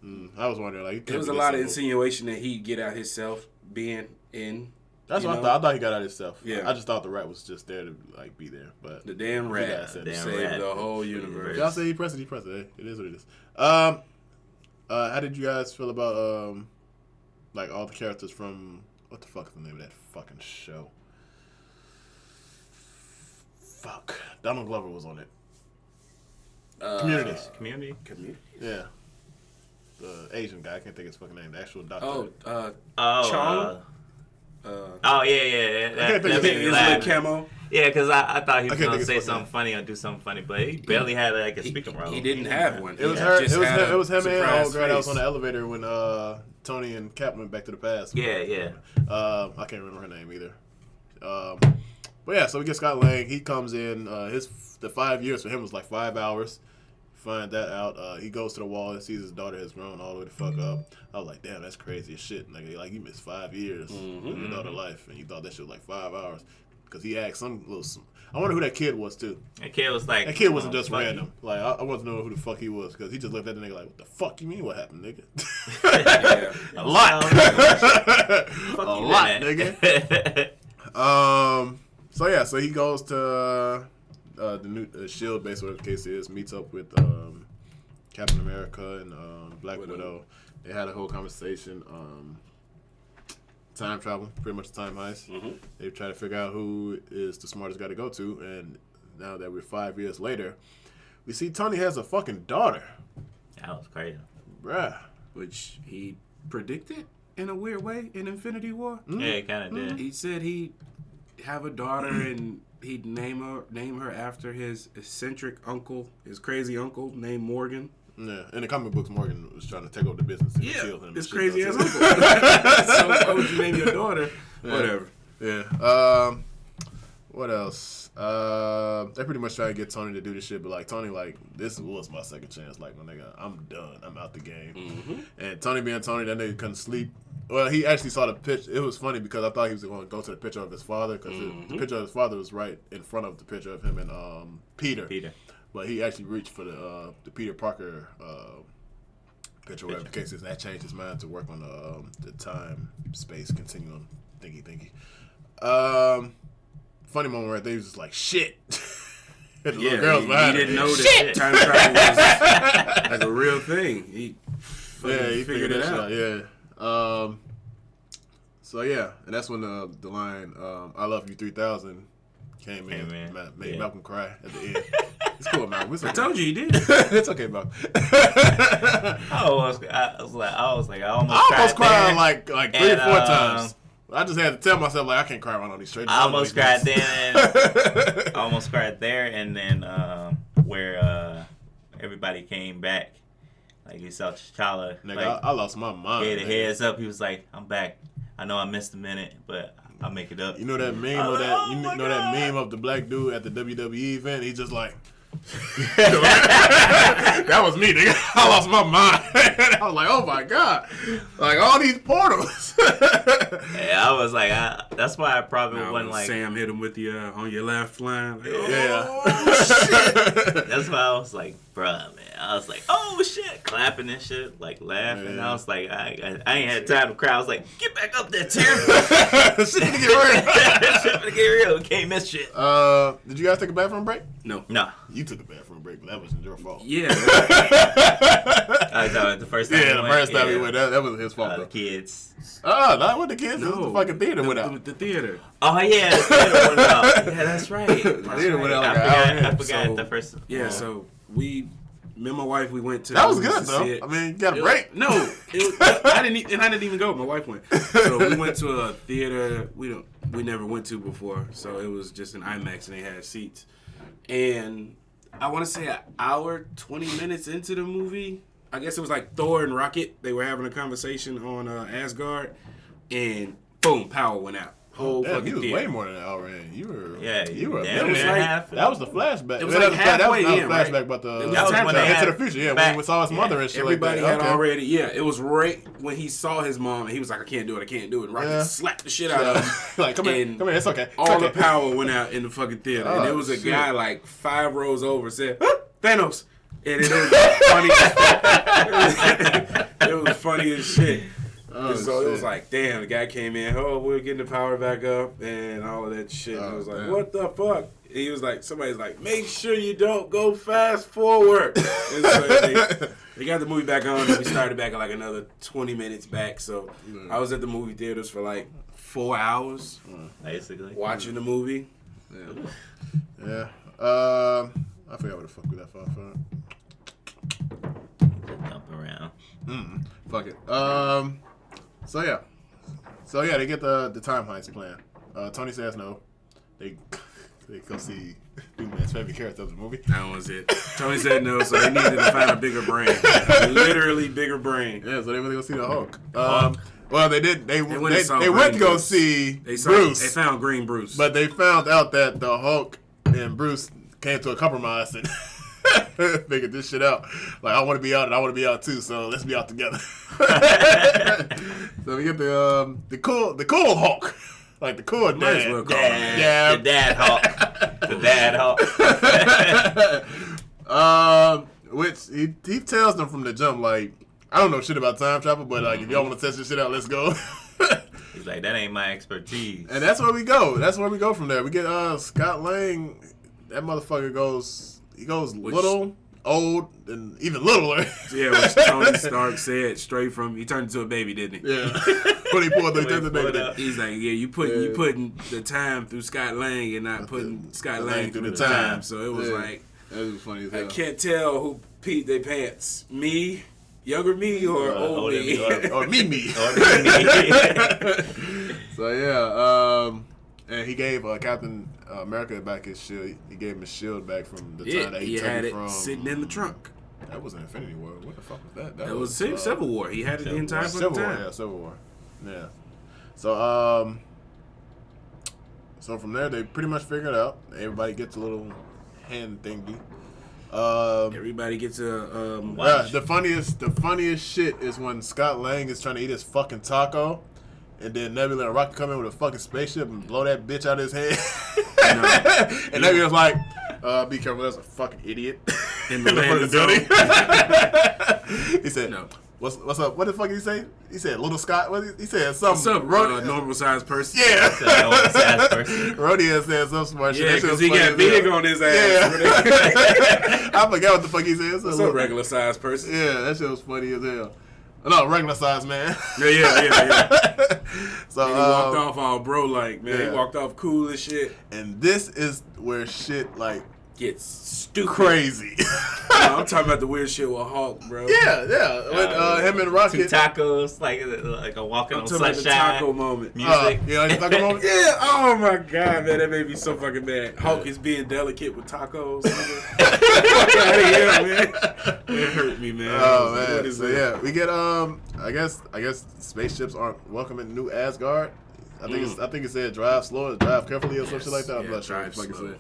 Speaker 1: But I was wondering, like,
Speaker 2: there was a lot of insinuation that he'd get out himself being in.
Speaker 1: That's what I thought. I thought he got out himself.
Speaker 2: Yeah.
Speaker 1: I just thought the rat was just there to like be there, but
Speaker 2: the damn rat saved the whole universe.
Speaker 1: Y'all say he pressed it. It is what it is. How did you guys feel about like all the characters from what the fuck is the name of that fucking show? Fuck, Donald Glover was on it. Community. Yeah, the Asian guy. I can't think of his fucking name. The actual doctor.
Speaker 2: Chong.
Speaker 3: That made me laugh. Camo. Yeah, because I thought he was gonna say something funny or do something funny, but he barely had like a speaking role.
Speaker 2: He didn't have one.
Speaker 1: It was her. It was him and old girl that was on the elevator when Tony and Cap went back to the past.
Speaker 3: Yeah.
Speaker 1: I can't remember her name either. But yeah, so we get Scott Lang. He comes in. The 5 years for him was like 5 hours. Find that out. He goes to the wall and sees his daughter has grown all the way the fuck up. I was like, damn, that's crazy as shit. Like you missed 5 years of your daughter's life, and you thought that shit was like 5 hours. Because he asked some little. I wonder who that kid was too.
Speaker 3: That kid was like.
Speaker 1: That kid wasn't just random. Like I wanted to know who the fuck he was because he just looked at the nigga like, what the fuck you mean? What happened, nigga?
Speaker 3: A lot.
Speaker 1: A lot, nigga. So yeah, so he goes to the new S.H.I.E.L.D. base, whatever the case is, meets up with Captain America and Black Widow. They had a whole conversation. Time travel, pretty much a time heist. They try to figure out who is the smartest guy to go to, and now that we're 5 years later, we see Tony has a fucking daughter.
Speaker 3: That was crazy.
Speaker 1: Bruh.
Speaker 2: Which he predicted in a weird way in Infinity War.
Speaker 3: Yeah, he kind of did.
Speaker 2: He said he'd have a daughter and he'd name her after his eccentric uncle, his crazy uncle named Morgan.
Speaker 1: Yeah, in the comic books, Morgan was trying to take over the business and kill him.
Speaker 2: His crazy ass uncle. So why would you name your daughter? Yeah. Whatever.
Speaker 1: Yeah. What else? They pretty much try to get Tony to do this shit, but like Tony, like this was my second chance. Like my nigga, I'm done. I'm out the game. Mm-hmm. And Tony being Tony, that nigga couldn't sleep. Well, he actually saw the pitch. It was funny because I thought he was going to go to the picture of his father because the picture of his father was right in front of the picture of him and Peter. But he actually reached for the Peter Parker picture, whatever the case is. And that changed his mind to work on the time space continuum thingy. Funny moment right there. He was just like shit. The little girls behind
Speaker 2: he didn't know that time travel was like a real thing. He figured it out.
Speaker 1: Yeah. So yeah, and that's when the line "I love you 3000" came in. Made Malcolm cry at the end. It's cool, man.
Speaker 2: I told you he did.
Speaker 1: It's okay, Malcolm.
Speaker 3: I almost
Speaker 1: cried like 3 or 4 times. I just had to tell myself like I can't cry around all these straight.
Speaker 3: I almost cried there, and then where everybody came back. Like you saw T'Challa.
Speaker 1: Nigga,
Speaker 3: like,
Speaker 1: I lost my mind.
Speaker 3: He had a heads up. He was like, "I'm back. I know I missed a minute, but I'll make it up."
Speaker 1: You know that meme of that? You know that meme of the black dude at the WWE event? He just like. That was me, nigga. I lost my mind. I was like, oh my god, like all these portals.
Speaker 3: Yeah, I was like, that's why I probably wasn't like.
Speaker 2: Sam hit him with the on your left line. Like,
Speaker 3: shit. That's why I was like, bruh, man. I was like, oh shit, clapping and shit, like laughing. Yeah. I was like, I ain't had time to cry. I was like, get back up there, Tim.
Speaker 1: Shit to get real.
Speaker 3: Shit to get real. We can't miss shit.
Speaker 1: Did you guys take a bathroom break?
Speaker 2: No.
Speaker 1: You took a bathroom break, but that wasn't your fault.
Speaker 2: Yeah.
Speaker 3: I know the first time.
Speaker 1: Yeah, the first time we went, that wasn't his fault.
Speaker 3: The kids.
Speaker 1: Not with the kids. No. It was the fucking theater went out.
Speaker 2: The theater.
Speaker 3: Oh yeah, the theater went out. Yeah, that's right.
Speaker 1: The theater went out.
Speaker 3: I forgot the first.
Speaker 2: Yeah, so me and my wife, we went to.
Speaker 1: That was good though. I mean, you got a break.
Speaker 2: No, I didn't even go. My wife went. So we went to a theater we never went to before. So it was just an IMAX and they had seats. And I want to say an hour, 20 minutes into the movie, I guess it was like Thor and Rocket. They were having a conversation on Asgard, and boom, power went out. Whole fucking
Speaker 1: you was
Speaker 2: theater.
Speaker 1: way more than an hour in. You were
Speaker 3: damn near half.
Speaker 1: That was the flashback.
Speaker 2: It was like halfway
Speaker 1: that was
Speaker 2: in,
Speaker 1: flashback,
Speaker 2: right?
Speaker 1: but
Speaker 3: that was when they
Speaker 1: Into the Future. Yeah, when we saw his mother and shit.
Speaker 2: Everybody
Speaker 1: like that.
Speaker 2: had already. Yeah, it was right when he saw his mom, and he was like, "I can't do it. And Rocket slapped the shit out of him.
Speaker 1: Like, come here, it's okay.
Speaker 2: All the power went out in the fucking theater, and there was a guy like 5 rows over said, "Thanos." And it was funny. It was funny as shit. So it was like, damn, the guy came in, we're getting the power back up and all of that shit. And I was like, what the fuck? And he was like, somebody's like, make sure you don't go fast forward. And so they got the movie back on, and we started back at like another 20 minutes back. So I was at the movie theaters for like 4 hours,
Speaker 3: basically,
Speaker 2: watching the movie.
Speaker 1: Yeah. I forgot what the fuck we left off on.
Speaker 3: Jump around.
Speaker 1: Fuck it. So yeah, they get the time heist plan. Tony says no. They go see Doomman's favorite character of the movie.
Speaker 2: That was it. Tony said no, so they needed to find a bigger brain. Literally bigger brain.
Speaker 1: Yeah, so they went to go see the Hulk. Well, they did. They went to go see Bruce.
Speaker 2: They found Green Bruce,
Speaker 1: but they found out that the Hulk and Bruce came to a compromise and figured this shit out. Like, I want to be out and I want to be out too, so let's be out together. So we get the cool Hulk. Like the cool dad.
Speaker 3: The dad Hulk. The dad Hulk.
Speaker 1: Which he tells them from the jump, like, I don't know shit about time travel, but like, if y'all want to test this shit out, let's go.
Speaker 3: He's like, that ain't my expertise.
Speaker 1: And that's where we go. That's where we go from there. We get Scott Lang. That motherfucker goes little, old, and even littler.
Speaker 2: Yeah, which Tony Stark said straight from, he turned into a baby, didn't he?
Speaker 1: Yeah. When he pulled the baby.
Speaker 2: He's like, yeah, you putting the time through Scott Lang and not putting Scott Lang through the time. So it was like,
Speaker 1: that was funny as hell.
Speaker 2: I can't tell who peed their pants. Me, younger me, or old me.
Speaker 1: Or me.
Speaker 3: Or me.
Speaker 1: So yeah, And he gave Captain America back his shield. He gave him his shield back from the time that he took
Speaker 2: had
Speaker 1: it
Speaker 2: it
Speaker 1: from.
Speaker 2: sitting in the trunk.
Speaker 1: That wasn't Infinity War. What the fuck was that?
Speaker 2: That was Civil War. He had it the entire
Speaker 1: Civil
Speaker 2: time.
Speaker 1: War. Yeah, Civil War. Yeah. So so from there they pretty much figured it out. Everybody gets a little hand thingy.
Speaker 2: Everybody gets a
Speaker 1: the funniest shit is when Scott Lang is trying to eat his fucking taco, and then Nebula and Rocket come in with a fucking spaceship and blow that bitch out of his head. And Nebula's like, be careful, that's a fucking idiot.
Speaker 2: In the
Speaker 1: front of the building. He said,
Speaker 2: no.
Speaker 1: What's up? What the fuck did he say? He said, little Scott. What he said? Something.
Speaker 2: What's up, normal sized person?
Speaker 1: Yeah.
Speaker 3: Normal sized person.
Speaker 1: Rodian said some smart shit.
Speaker 2: Yeah, because he got big on his ass.
Speaker 1: Yeah. I forgot what the fuck he said.
Speaker 2: What's up, regular sized person?
Speaker 1: Yeah, that shit was funny as hell. No, regular size man.
Speaker 2: Yeah.
Speaker 1: So
Speaker 2: and he walked off all bro like, man.
Speaker 1: Yeah.
Speaker 2: He walked off cool as shit.
Speaker 1: And this is where shit like
Speaker 2: Gets stupid.
Speaker 1: crazy.
Speaker 2: I'm talking about the weird shit with Hulk, bro.
Speaker 1: Yeah. With him and Rocket.
Speaker 3: 2 tacos, like a walking
Speaker 2: I'm
Speaker 3: on
Speaker 2: talking about
Speaker 3: sunshine.
Speaker 2: the taco moment.
Speaker 3: Music.
Speaker 1: You know the taco moment?
Speaker 2: Yeah, oh my god, man, that made me so fucking mad. Hulk is being delicate with tacos. Fuck out of here, man. It hurt me, man.
Speaker 1: Oh man.
Speaker 2: What is
Speaker 1: So
Speaker 2: that?
Speaker 1: yeah, we get I guess spaceships aren't welcome in New Asgard. I think it said drive slow, drive carefully, or some shit like that. I'm not sure what
Speaker 2: drive
Speaker 1: the fuck it
Speaker 2: slow.
Speaker 1: said.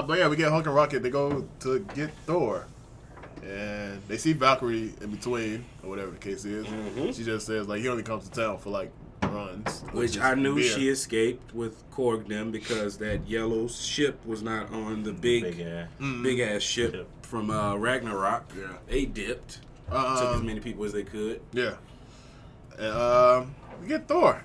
Speaker 1: But yeah, we get Hulk and Rocket. They go to get Thor, and they see Valkyrie in between, or whatever the case is.
Speaker 2: Mm-hmm.
Speaker 1: She just says like he only comes to town for like runs,
Speaker 2: Which
Speaker 1: is
Speaker 2: I knew
Speaker 1: beer.
Speaker 2: she escaped with Korg them because that yellow ship was not on the big ass ship from Ragnarok.
Speaker 1: Yeah.
Speaker 2: They dipped. Took as many people as they could.
Speaker 1: Yeah. And we get Thor.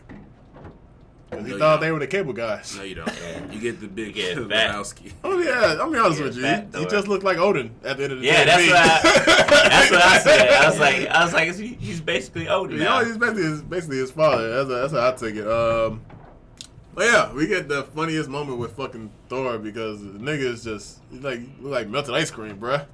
Speaker 1: 'Cause he
Speaker 2: No,
Speaker 1: thought
Speaker 2: you
Speaker 1: they were the cable guys.
Speaker 2: No, you don't. You get the big
Speaker 3: You get fat.
Speaker 2: Lebowski.
Speaker 1: Oh yeah, I'm be honest
Speaker 3: Yeah,
Speaker 1: with you.
Speaker 3: fat
Speaker 1: He
Speaker 3: Thor.
Speaker 1: just looked like Odin at the end of the
Speaker 3: Yeah,
Speaker 1: day.
Speaker 3: that's what I said. I was like, he's basically Odin now.
Speaker 1: He's basically his father. That's how I take it. But yeah, we get the funniest moment with fucking Thor because the nigga is just look like melted ice cream, bruh.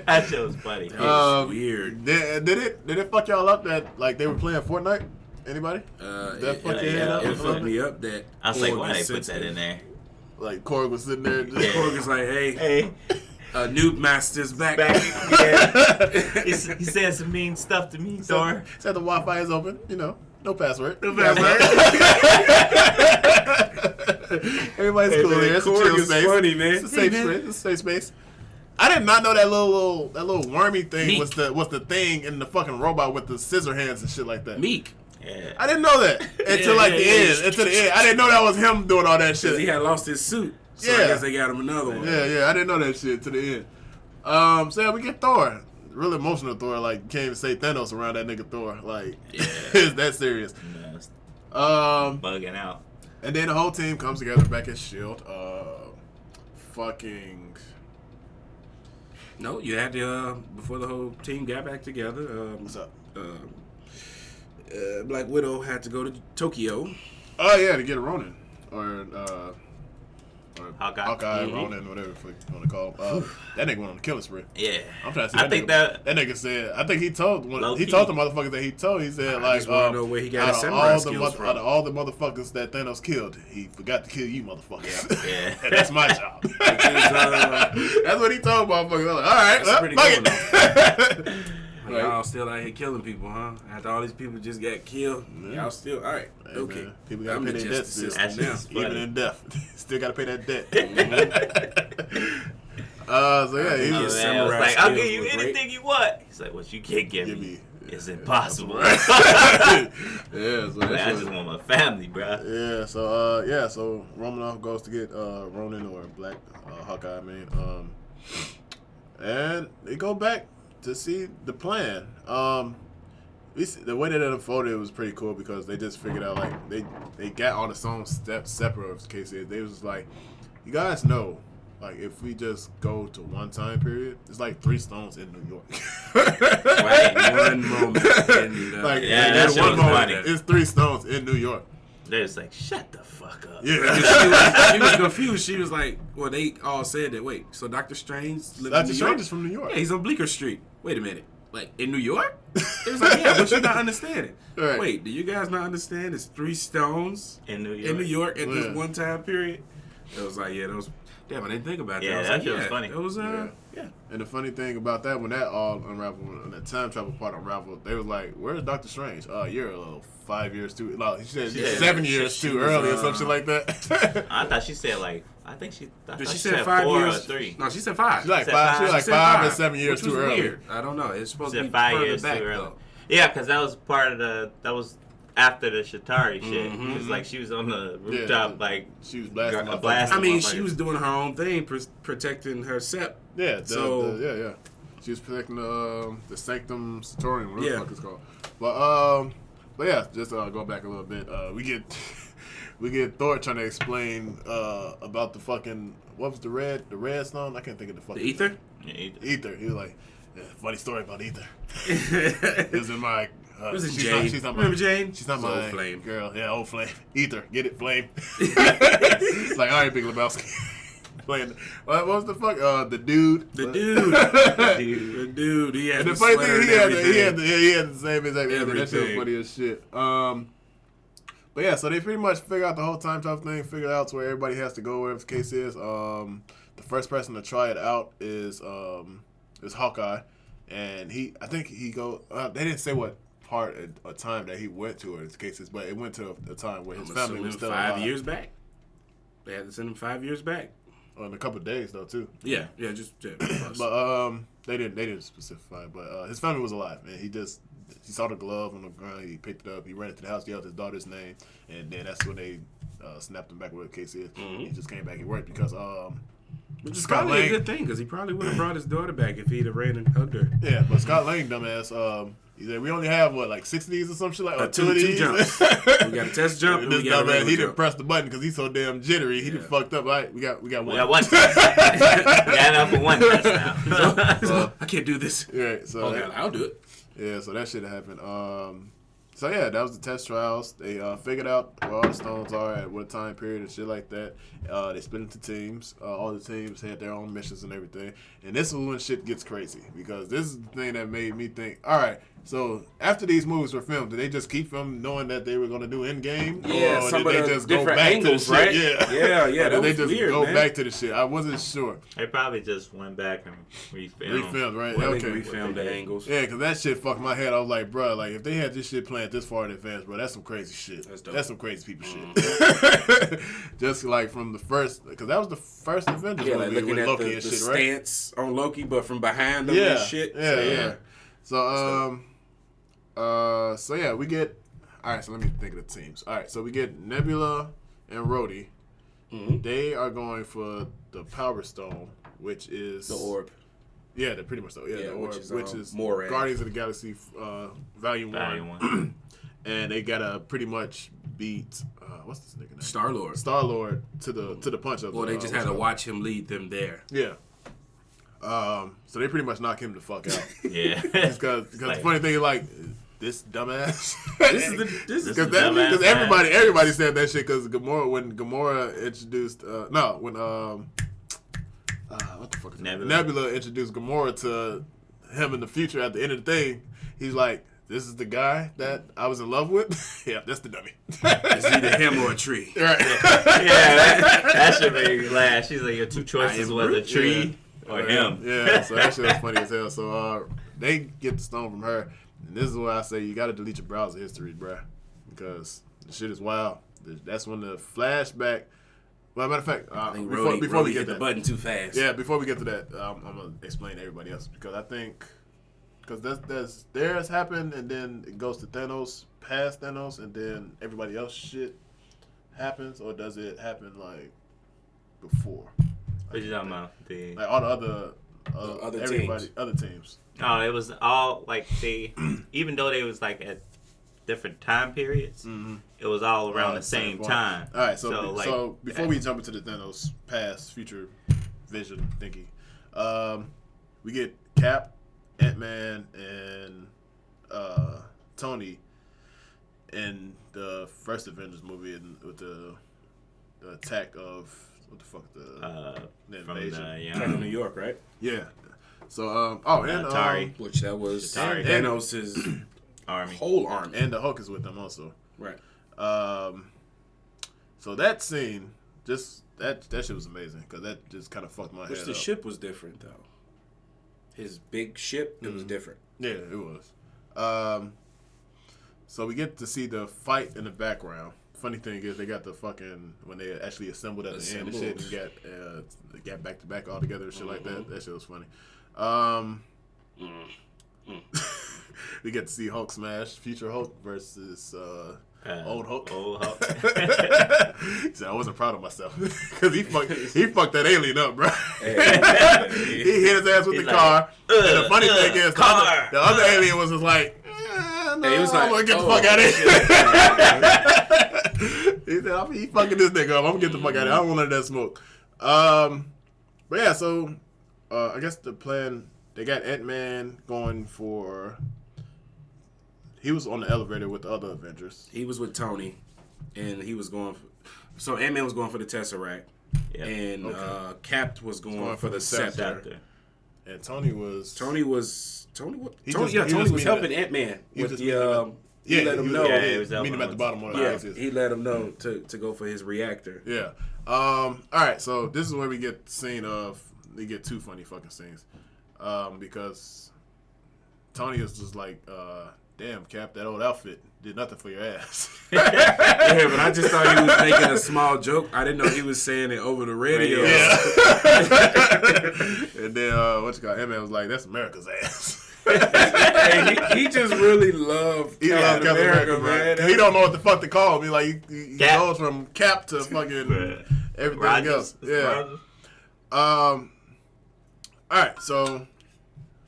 Speaker 3: That shit was funny.
Speaker 2: That was weird.
Speaker 1: Did it fuck y'all up that like they were playing Fortnite? Anybody? That fucked your head up?
Speaker 2: It fucked me up that
Speaker 3: I was like,
Speaker 2: Korg
Speaker 3: why they
Speaker 2: was
Speaker 3: put that
Speaker 2: sensitive.
Speaker 3: in there?
Speaker 1: Like Korg was sitting there. Just,
Speaker 2: Korg is like, hey, Noob Master's back.
Speaker 3: Yeah. He said some mean stuff to me, Thor.
Speaker 1: Said the Wi-Fi is open. You know, no password.
Speaker 2: No password.
Speaker 1: Everybody's cool
Speaker 2: man,
Speaker 1: here. It's a
Speaker 2: Korg
Speaker 1: chill
Speaker 2: is
Speaker 1: space.
Speaker 2: funny, man.
Speaker 1: It's a safe space. It's a safe space. I did not know that little wormy thing
Speaker 2: Meek.
Speaker 1: was the thing in the fucking robot with the scissor hands and shit like that.
Speaker 2: Meek.
Speaker 3: Yeah.
Speaker 1: I didn't know that until the end. Until the end, I didn't know that was him doing all that shit.
Speaker 2: He had lost his suit. So
Speaker 1: Yeah.
Speaker 2: I guess they got him another one.
Speaker 1: Yeah, I didn't know that shit to the end. So yeah, we get Thor. Real emotional Thor. Like, you can't even say Thanos around that nigga Thor. Like, it's that serious.
Speaker 3: Bugging out.
Speaker 1: And then the whole team comes together back at S.H.I.E.L.D. Fucking...
Speaker 2: No, you had to, before the whole team got back together,
Speaker 1: What's up?
Speaker 2: Black Widow had to go to Tokyo.
Speaker 1: Oh, yeah, to get a Ronin. Or
Speaker 3: Hawkeye.
Speaker 1: Ronin, whatever you want to call him. That nigga went on the killing spree.
Speaker 3: Yeah.
Speaker 1: I'm trying to see
Speaker 3: I think that
Speaker 1: nigga said, I think he told the
Speaker 3: Low-key.
Speaker 1: motherfuckers that he told, he said,
Speaker 2: I
Speaker 1: like,
Speaker 2: just wanna know where he got his
Speaker 1: out of
Speaker 2: samurai
Speaker 1: all
Speaker 2: skills from.
Speaker 1: out of all the motherfuckers that Thanos killed, he forgot to kill you motherfuckers.
Speaker 3: Yeah.
Speaker 1: And that's my job.
Speaker 2: Because,
Speaker 1: That's what he told motherfuckers. I'm like, all right,
Speaker 2: That's pretty
Speaker 1: fuck
Speaker 2: good,
Speaker 1: it.
Speaker 2: y'all still out here killing people, huh? After all these people just got killed, y'all still, all right,
Speaker 1: Hey,
Speaker 2: okay.
Speaker 1: man, people gotta
Speaker 2: I'm
Speaker 1: pay
Speaker 2: the
Speaker 1: their debt
Speaker 2: justice
Speaker 1: still.
Speaker 2: system now.
Speaker 3: That's
Speaker 1: Even
Speaker 3: funny.
Speaker 1: in death. Still gotta pay that debt. So yeah, he
Speaker 2: Yeah,
Speaker 1: was
Speaker 2: man.
Speaker 3: I was
Speaker 2: samurai
Speaker 3: like, I'll
Speaker 2: skills
Speaker 3: give you
Speaker 2: were great.
Speaker 3: anything you want. He's like, what you can't give
Speaker 1: Give
Speaker 3: me
Speaker 1: me-
Speaker 3: is impossible.
Speaker 1: Yeah, so
Speaker 3: Like,
Speaker 1: that
Speaker 3: I
Speaker 1: shit
Speaker 3: just want my family, bro.
Speaker 1: Yeah, so Romanoff goes to get Ronin or Black Hawkeye, I mean. And they go back to see the plan. The way that it unfolded was pretty cool because they just figured out like they got all the songs steps separate of the case. They was like, you guys know, like if we just go to one time period, it's like 3 stones in New York.
Speaker 2: Right, one moment. And,
Speaker 1: Like
Speaker 3: Yeah,
Speaker 1: in
Speaker 3: that shit
Speaker 1: one
Speaker 3: was
Speaker 1: moment,
Speaker 3: funny.
Speaker 1: it's 3 stones in New York.
Speaker 3: They're just like, shut the fuck up.
Speaker 1: Yeah.
Speaker 2: she was confused. She was like, they all said that, wait, so Dr. Strange lives in
Speaker 1: Dr.
Speaker 2: New
Speaker 1: Strange
Speaker 2: York?
Speaker 1: is from New York.
Speaker 2: Yeah, he's on Bleecker Street. Wait a minute. like, in New York? It was like, yeah, but you're not understanding.
Speaker 1: Right.
Speaker 2: Wait, do you guys not understand? It's 3 stones
Speaker 3: In New York.
Speaker 2: at this one time period. It was like, yeah, those. Damn, I didn't think about that.
Speaker 3: Yeah,
Speaker 2: I was
Speaker 3: that
Speaker 2: like,
Speaker 3: shit was funny.
Speaker 2: It was, yeah.
Speaker 1: And the funny thing about that, when that all unraveled, when the time travel part unraveled, they was like, "Where's Doctor Strange? You're 5 years too. No, he said 7 years too early or some shit like that."
Speaker 3: I thought she said like. I think she.
Speaker 2: Did she say 5
Speaker 3: 4
Speaker 2: years?
Speaker 3: or 3.
Speaker 2: No, she said 5.
Speaker 1: She's like five. She's like 5 and 7 years
Speaker 2: which
Speaker 1: too
Speaker 2: was
Speaker 1: early.
Speaker 2: Weird. I don't know. It's supposed
Speaker 3: She
Speaker 2: to
Speaker 3: said
Speaker 2: be
Speaker 3: 5
Speaker 2: further
Speaker 3: years
Speaker 2: back
Speaker 3: too early.
Speaker 2: though.
Speaker 3: Yeah, because that was part of the. That was after the Shatari shit.
Speaker 2: Mm-hmm.
Speaker 3: Because like she was on the rooftop, like
Speaker 1: She was blasting.
Speaker 3: got a blast.
Speaker 2: I mean, she was doing her own thing, protecting her sept.
Speaker 1: Yeah.
Speaker 2: So
Speaker 1: yeah. She was protecting the Sanctum Sanctorum, whatever the fuck it's called. But yeah, just go back a little bit. We get Thor trying to explain about the fucking what was the red stone? I can't think of the fucking
Speaker 2: the ether.
Speaker 3: Yeah,
Speaker 1: Ether. He was like, funny story about Ether. It was in my.
Speaker 2: It was in
Speaker 1: she's
Speaker 2: Jane.
Speaker 1: Not, she's not
Speaker 2: Remember
Speaker 1: my,
Speaker 2: Jane?
Speaker 1: She's not
Speaker 2: It's
Speaker 1: my
Speaker 2: old flame.
Speaker 1: girl. Yeah, old flame. Ether. Get it, flame. It's like, all right, Big Lebowski. Playing. What was the fuck? The dude.
Speaker 2: The dude. He had
Speaker 1: And the
Speaker 2: the
Speaker 1: funny
Speaker 2: sweater
Speaker 1: thing,
Speaker 2: and
Speaker 1: he
Speaker 2: everything.
Speaker 1: had the same exact everything. That shit was funny as shit. But yeah, so they pretty much figure out the whole time travel thing, figure out where everybody has to go, whatever the case is. The first person to try it out is Hawkeye, and I think he go. They didn't say what part or time that he went to, or his cases, but it went to a time where his family was still
Speaker 2: 5
Speaker 1: alive.
Speaker 2: years back. They had to send him 5 years back.
Speaker 1: In a couple of days though too.
Speaker 2: Yeah.
Speaker 1: But they didn't specify. But his family was alive, man. He saw the glove on the ground. He picked it up. He ran into the house, yelled his daughter's name, and then that's when they snapped him back. Where the case is, he just came back. He worked because
Speaker 2: Which is
Speaker 1: Scott
Speaker 2: probably
Speaker 1: Lang,
Speaker 2: a good thing because he probably would have brought his daughter back if he'd have ran and hugged her.
Speaker 1: Yeah, but Scott Lang, dumbass. He said we only have like 6 of these or some shit like or 2 of
Speaker 2: Two
Speaker 1: these.
Speaker 2: jumps. We got a test jump and
Speaker 1: This
Speaker 2: we got a
Speaker 1: dumbass,
Speaker 2: regular
Speaker 1: he
Speaker 2: jump.
Speaker 1: didn't press the button because he's so damn jittery. He done fucked up. All right, we got one.
Speaker 3: We got one. We got enough for one touchdown.
Speaker 2: I can't do this.
Speaker 1: Yeah, so
Speaker 2: Okay, I'll do it.
Speaker 1: yeah, so that shit happened. So yeah, that was the test trials. They figured out where all the stones are at what time period and shit like that. They split into teams. All the teams had their own missions and everything. And this is when shit gets crazy because this is the thing that made me think, all right, so after these movies were filmed, did they just keep them knowing that they were going to do Endgame?
Speaker 2: Yeah,
Speaker 1: or
Speaker 2: some
Speaker 1: did
Speaker 2: of
Speaker 1: they
Speaker 2: the
Speaker 1: just go
Speaker 2: different
Speaker 1: back
Speaker 2: angles,
Speaker 1: to the
Speaker 2: right?
Speaker 1: shit?
Speaker 2: Yeah.
Speaker 1: Or
Speaker 2: That
Speaker 1: did they
Speaker 2: was
Speaker 1: just
Speaker 2: weird,
Speaker 1: go
Speaker 2: man.
Speaker 1: back to the shit? I wasn't sure.
Speaker 3: They probably just went back and refilmed.
Speaker 1: Right?
Speaker 2: Well,
Speaker 1: Okay.
Speaker 2: we filmed the angles.
Speaker 1: Yeah, because that shit fucked my head. I was like, bro, like, if they had this shit planned this far in advance, bro, that's some crazy shit.
Speaker 2: That's dope.
Speaker 1: That's some crazy people shit. Just like from the first, because that was the first Avengers
Speaker 2: Yeah, like
Speaker 1: movie
Speaker 2: looking
Speaker 1: with
Speaker 2: at
Speaker 1: Loki
Speaker 2: the
Speaker 1: and shit,
Speaker 2: stance on Loki, but from behind them
Speaker 1: right?
Speaker 2: and shit.
Speaker 1: Yeah. So yeah, we get. All right, so let me think of the teams. All right, so we get Nebula and Rhodey.
Speaker 2: Mm-hmm.
Speaker 1: They are going for the Power Stone, which is
Speaker 2: The orb.
Speaker 1: Yeah, they're pretty much so. Yeah, the orb, which is
Speaker 2: Morag.
Speaker 1: Guardians of the Galaxy Volume 1. And they gotta pretty much beat what's this nigga name? Star-Lord to the punch of.
Speaker 2: Well, they just had to watch him lead them there.
Speaker 1: Yeah. So they pretty much knock him the fuck out.
Speaker 3: Yeah.
Speaker 1: Because the funny thing is like this dumbass.
Speaker 3: This is dumbass.
Speaker 1: Because everybody said that shit because when Gamora introduced what the fuck is Nebula introduced Gamora to him in the future at the end of the thing. He's like, this is the guy that I was in love with. Yeah, that's the dummy.
Speaker 2: It's either him or a tree.
Speaker 1: Right.
Speaker 3: that should make me laugh. She's like, your two choices was a tree or him.
Speaker 1: Yeah, so that shit was funny as hell. So they get the stone from her. And this is why I say you got to delete your browser history, bruh. Because the shit is wild. That's when the flashback. Well, matter of fact, before we get
Speaker 2: hit
Speaker 1: that,
Speaker 2: the button too fast.
Speaker 1: Yeah, before we get to that, I'm gonna explain to everybody else because I think theirs happened and then it goes to Thanos, past Thanos, and then everybody else shit happens, or does it happen like before?
Speaker 3: What you talking about?
Speaker 1: Like all the other teams.
Speaker 3: No, it was all like they, even though they was like at different time periods, it was all around the same time.
Speaker 1: All right, so before we jump into the Thanos past, future vision thingy, we get Cap, Ant-Man, and Tony in the first Avengers movie with the attack of what the fuck the invasion
Speaker 2: New York, right?
Speaker 1: Yeah. So and
Speaker 3: Atari.
Speaker 2: Which that was
Speaker 3: Atari.
Speaker 2: Thanos'
Speaker 3: Army.
Speaker 2: whole army.
Speaker 1: and the Hulk is with them also.
Speaker 2: Right.
Speaker 1: So that scene, just that shit was amazing because that just kind of fucked my
Speaker 2: Which
Speaker 1: head
Speaker 2: the
Speaker 1: up.
Speaker 2: ship was different though. His big ship, it was different.
Speaker 1: Yeah, it was. So we get to see the fight in the background. Funny thing is, they got the fucking when they actually assembled at the end and shit, and got back to back all together and shit like that. That shit was funny. We get to see Hulk smash Future Hulk versus Old Hulk.
Speaker 3: Old Hulk.
Speaker 1: He said I wasn't proud of myself because he fucked that alien up, bro. He hit his ass with the car. And the funny thing is, the other alien was just like. No, he was like, I'm gonna get the fuck out of here. He said, he fucking this nigga up. I'm gonna get the fuck out of here. I don't want none of that smoke. But yeah, so I guess the plan, they got Ant-Man going for. He was on the elevator with the other Avengers.
Speaker 2: He was with Tony, and he was going for. So Ant-Man was going for the Tesseract, and Cap was going for the Scepter.
Speaker 1: And Tony was
Speaker 2: helping Ant-Man with the he let him know.
Speaker 1: Yeah, meet him at the bottom of the house.
Speaker 2: He let him know to go for his reactor.
Speaker 1: Yeah. All right, so this is where we get the scene of they get two funny fucking scenes. Because Tony is just like, damn, Cap, that old outfit did nothing for your ass.
Speaker 2: Yeah, but I just thought he was making a small joke. I didn't know he was saying it over the radio.
Speaker 1: Yeah. And then Ant-Man was like, that's America's ass.
Speaker 2: He just really loved Captain America, man.
Speaker 1: He don't know what the fuck to call me. Like he goes from Cap to fucking everything else. Yeah. All right, so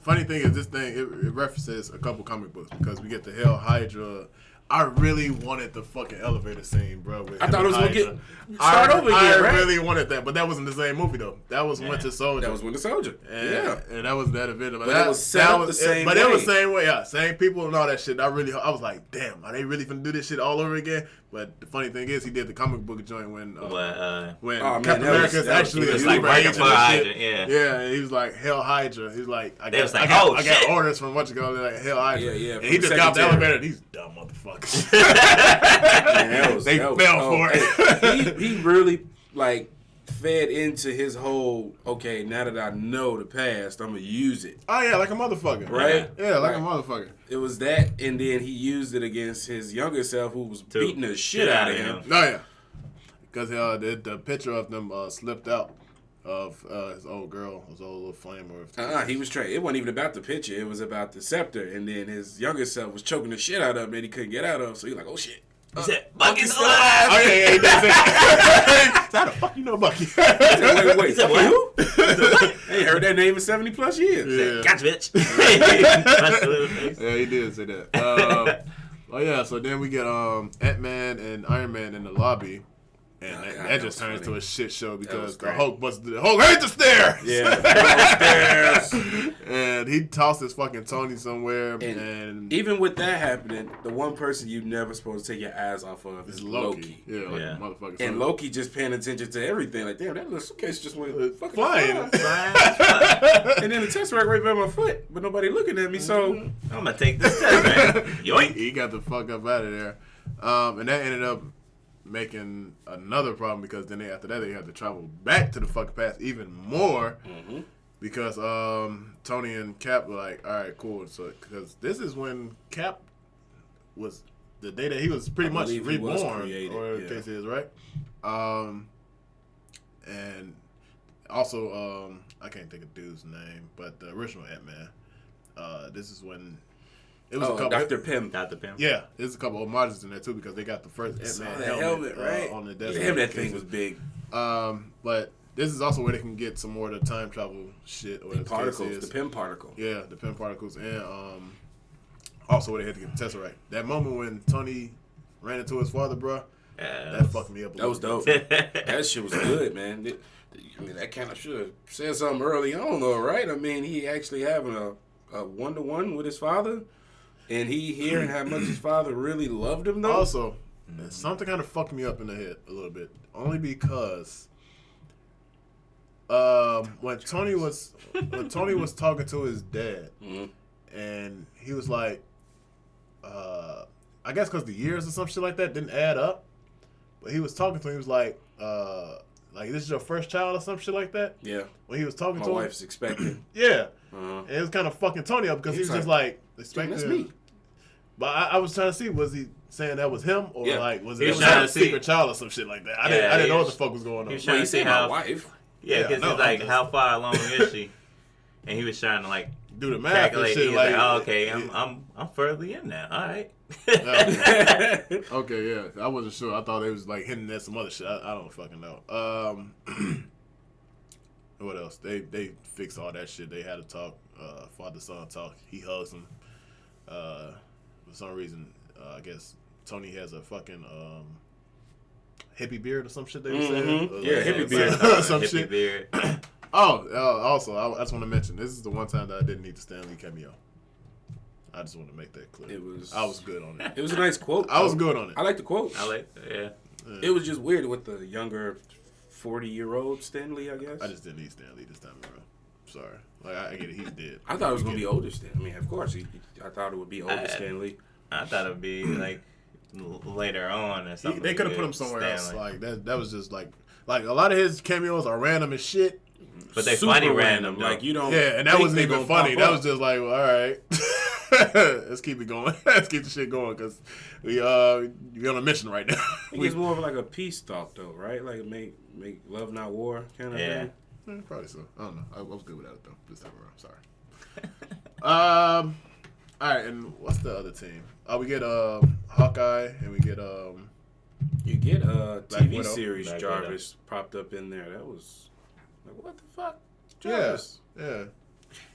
Speaker 1: funny thing is this thing it references a couple comic books because we get the Hell Hydra. I really wanted the fucking elevator scene, bro.
Speaker 2: I thought it was gonna start over again, right?
Speaker 1: I really wanted that, but that wasn't the same movie though. That was Winter Soldier.
Speaker 2: That was Winter Soldier.
Speaker 1: And that was that event.
Speaker 2: But it was set up the same way.
Speaker 1: But it was the same way, yeah. Same people and all that shit. I was like, damn, are they really gonna do this shit all over again? But the funny thing is, he did the comic book joint when Captain America is actually a super agent and shit. Yeah, and he was like Hell Hydra. He's like, I got orders from like Hell Hydra.
Speaker 2: Yeah.
Speaker 1: And he just got off the elevator. These dumb motherfuckers. They fell for it.
Speaker 2: He really fed into his whole. Okay, now that I know the past, I'm gonna use it.
Speaker 1: Oh yeah, like a motherfucker.
Speaker 2: Right?
Speaker 1: Yeah, like a motherfucker.
Speaker 2: It was that, and then he used it against his younger self, who was beating the shit out of him.
Speaker 1: Oh yeah, because the picture of them slipped out of his old girl, his old little flame.
Speaker 2: He was trying. It wasn't even about the picture. It was about the scepter, and then his younger self was choking the shit out of him that he couldn't get out of. So he's like, "Oh shit."
Speaker 3: He said, Bucky's alive!
Speaker 1: Oh, yeah, he does it. How the fuck you know Bucky?
Speaker 2: Wait, Bucky who? I ain't heard that name in 70 plus years.
Speaker 3: Yeah. Gotcha, bitch.
Speaker 1: Yeah, he did say that. So then we get Ant-Man and Iron Man in the lobby. And that just turns into a shit show because the Hulk busted the Hulk hates the stairs.
Speaker 2: Yeah, stairs.
Speaker 1: And he tossed his fucking Tony somewhere. And
Speaker 2: even with that happening, the one person you never supposed to take your eyes off of is Loki.
Speaker 1: Yeah, motherfucker.
Speaker 2: And Loki just paying attention to everything. Like, damn, that little suitcase just went fucking
Speaker 1: flying.
Speaker 2: And then the Tesseract right by my foot, but nobody looking at me. So
Speaker 3: I'm gonna take this Tesseract. Yoink.
Speaker 1: He got the fuck up out of there. And that ended up making another problem because then after that they had to travel back to the fucking past even more because Tony and Cap were like, all right, cool. So because this is when Cap was the day that he was pretty much reborn, or in case it is right. And also I can't think of dude's name, but the original Ant-Man. This is when. It was a couple.
Speaker 2: Dr. Pym.
Speaker 1: Yeah, there's a couple of homages in there too because they got the first Ant-Man helmet
Speaker 2: right?
Speaker 1: On the desk.
Speaker 2: Damn, that thing was big.
Speaker 1: But this is also where they can get some more of the time travel shit. Or
Speaker 2: the particles, the Pym particle.
Speaker 1: Yeah, the Pym particles, and also where they had to get the Tesseract. That moment when Tony ran into his father, bro, that fucked me up.
Speaker 2: That was dope. That shit was good, man. I mean, that kind of should have said something early on, though, right? I mean, he actually having a one-to-one with his father. And he hearing how much his father really loved him, though.
Speaker 1: Also, something kind of fucked me up in the head a little bit. Only because when Tony was talking to his dad, and he was like, I guess because the years or some shit like that didn't add up, but he was talking to him. He was like this is your first child or some shit like that.
Speaker 2: Yeah.
Speaker 1: When he was talking to him,
Speaker 2: my wife's expecting.
Speaker 1: Yeah. And it was kind of fucking Tony up because he was just like expecting.
Speaker 2: That's me.
Speaker 1: But I was trying to see, was he saying that was him or like was it
Speaker 3: a
Speaker 1: secret child or some shit like that? I didn't know what the fuck was going on.
Speaker 3: He was trying to see
Speaker 2: my wife.
Speaker 3: Yeah, because he's like, how far along is she? And he was trying to like
Speaker 1: do the math and shit.
Speaker 3: He's like, oh, okay, I'm further in now. All right.
Speaker 1: Okay, yeah. I wasn't sure. I thought they was like hinting at some other shit. I don't fucking know. What else? They fixed all that shit. They had a talk. Father-son talk. He hugs him. For some reason, I guess Tony has a fucking hippie beard or some shit they were saying.
Speaker 2: Yeah, hippie beard.
Speaker 1: Some
Speaker 3: hippie
Speaker 1: shit.
Speaker 3: Beard.
Speaker 1: Also, I just want to mention, this is the one time that I didn't need the Stan Lee cameo. I just want to make that clear. I was good on it.
Speaker 2: It was a nice quote.
Speaker 1: I was good on it.
Speaker 2: I like the quote.
Speaker 3: Yeah.
Speaker 2: It was just weird with the younger 40-year-old Stan Lee, I guess.
Speaker 1: I just didn't need Stan Lee this time around. Sorry. Like, I get it. He's dead.
Speaker 2: I thought it was going to be older Stan. I mean, of course. I thought it would be older Stan Lee.
Speaker 3: I thought it would be like later on or something.
Speaker 1: They could have put him somewhere else. Like that was just like a lot of his cameos are random as shit.
Speaker 3: But they funny random.
Speaker 2: Like you don't.
Speaker 1: Yeah, and that wasn't even funny. That was just like, well, all right, let's keep it going. Let's keep the shit going because we're on a mission right now.
Speaker 2: I think it's more of like a peace talk though, right? Like make love not war kind of thing.
Speaker 1: Probably so. I don't know. I was good without it though this time around. Sorry. All right, and what's the other team? We get Hawkeye, and we get
Speaker 2: you get a TV
Speaker 1: Widow.
Speaker 2: series
Speaker 3: Black
Speaker 2: Jarvis popped up in there. That was like, what the fuck?
Speaker 1: Jarvis. Yeah.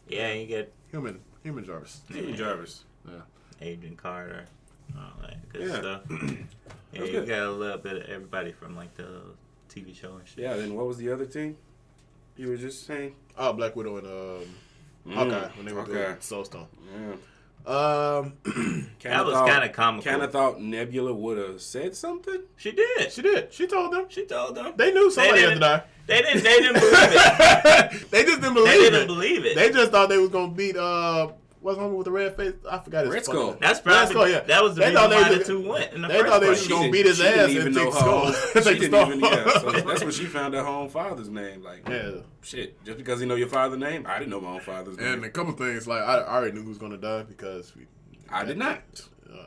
Speaker 3: Yeah, you get
Speaker 1: Human Jarvis.
Speaker 2: Human Jarvis.
Speaker 1: Yeah.
Speaker 3: Agent Carter, all that good
Speaker 2: Yeah.
Speaker 3: stuff. Yeah,
Speaker 2: That's
Speaker 3: you
Speaker 2: good.
Speaker 3: got a little bit of everybody from like the TV show and shit.
Speaker 2: Yeah. Then what was the other team? You were just saying.
Speaker 1: Oh, Black Widow and Hawkeye when they were doing Soulstone.
Speaker 2: Yeah.
Speaker 3: That was kind of comical.
Speaker 2: Kind of thought Nebula would have said something.
Speaker 3: She did.
Speaker 1: She did. She told them.
Speaker 3: They
Speaker 1: knew somebody had to die.
Speaker 3: They didn't believe it.
Speaker 1: They just didn't believe
Speaker 3: They
Speaker 1: it.
Speaker 3: didn't believe it.
Speaker 1: They just thought they was gonna beat what's homie with the red face? I forgot his
Speaker 2: Red
Speaker 1: fucking
Speaker 2: Skull.
Speaker 1: name.
Speaker 3: That's probably
Speaker 1: Red Skull, yeah.
Speaker 3: that was the
Speaker 1: They
Speaker 3: reason
Speaker 1: thought they
Speaker 3: why
Speaker 1: was-
Speaker 3: the two went in the
Speaker 1: They
Speaker 3: first
Speaker 1: thought they
Speaker 3: place.
Speaker 1: was gonna beat his ass and take Skull.
Speaker 2: She
Speaker 1: Take
Speaker 2: didn't
Speaker 1: Skull.
Speaker 2: even. Yeah, so that's when she found her own father's name. Like,
Speaker 1: Yeah.
Speaker 2: shit. Just because you know your father's name, I didn't know my own father's name.
Speaker 1: And a couple things like I already knew who was gonna die because
Speaker 2: I did not.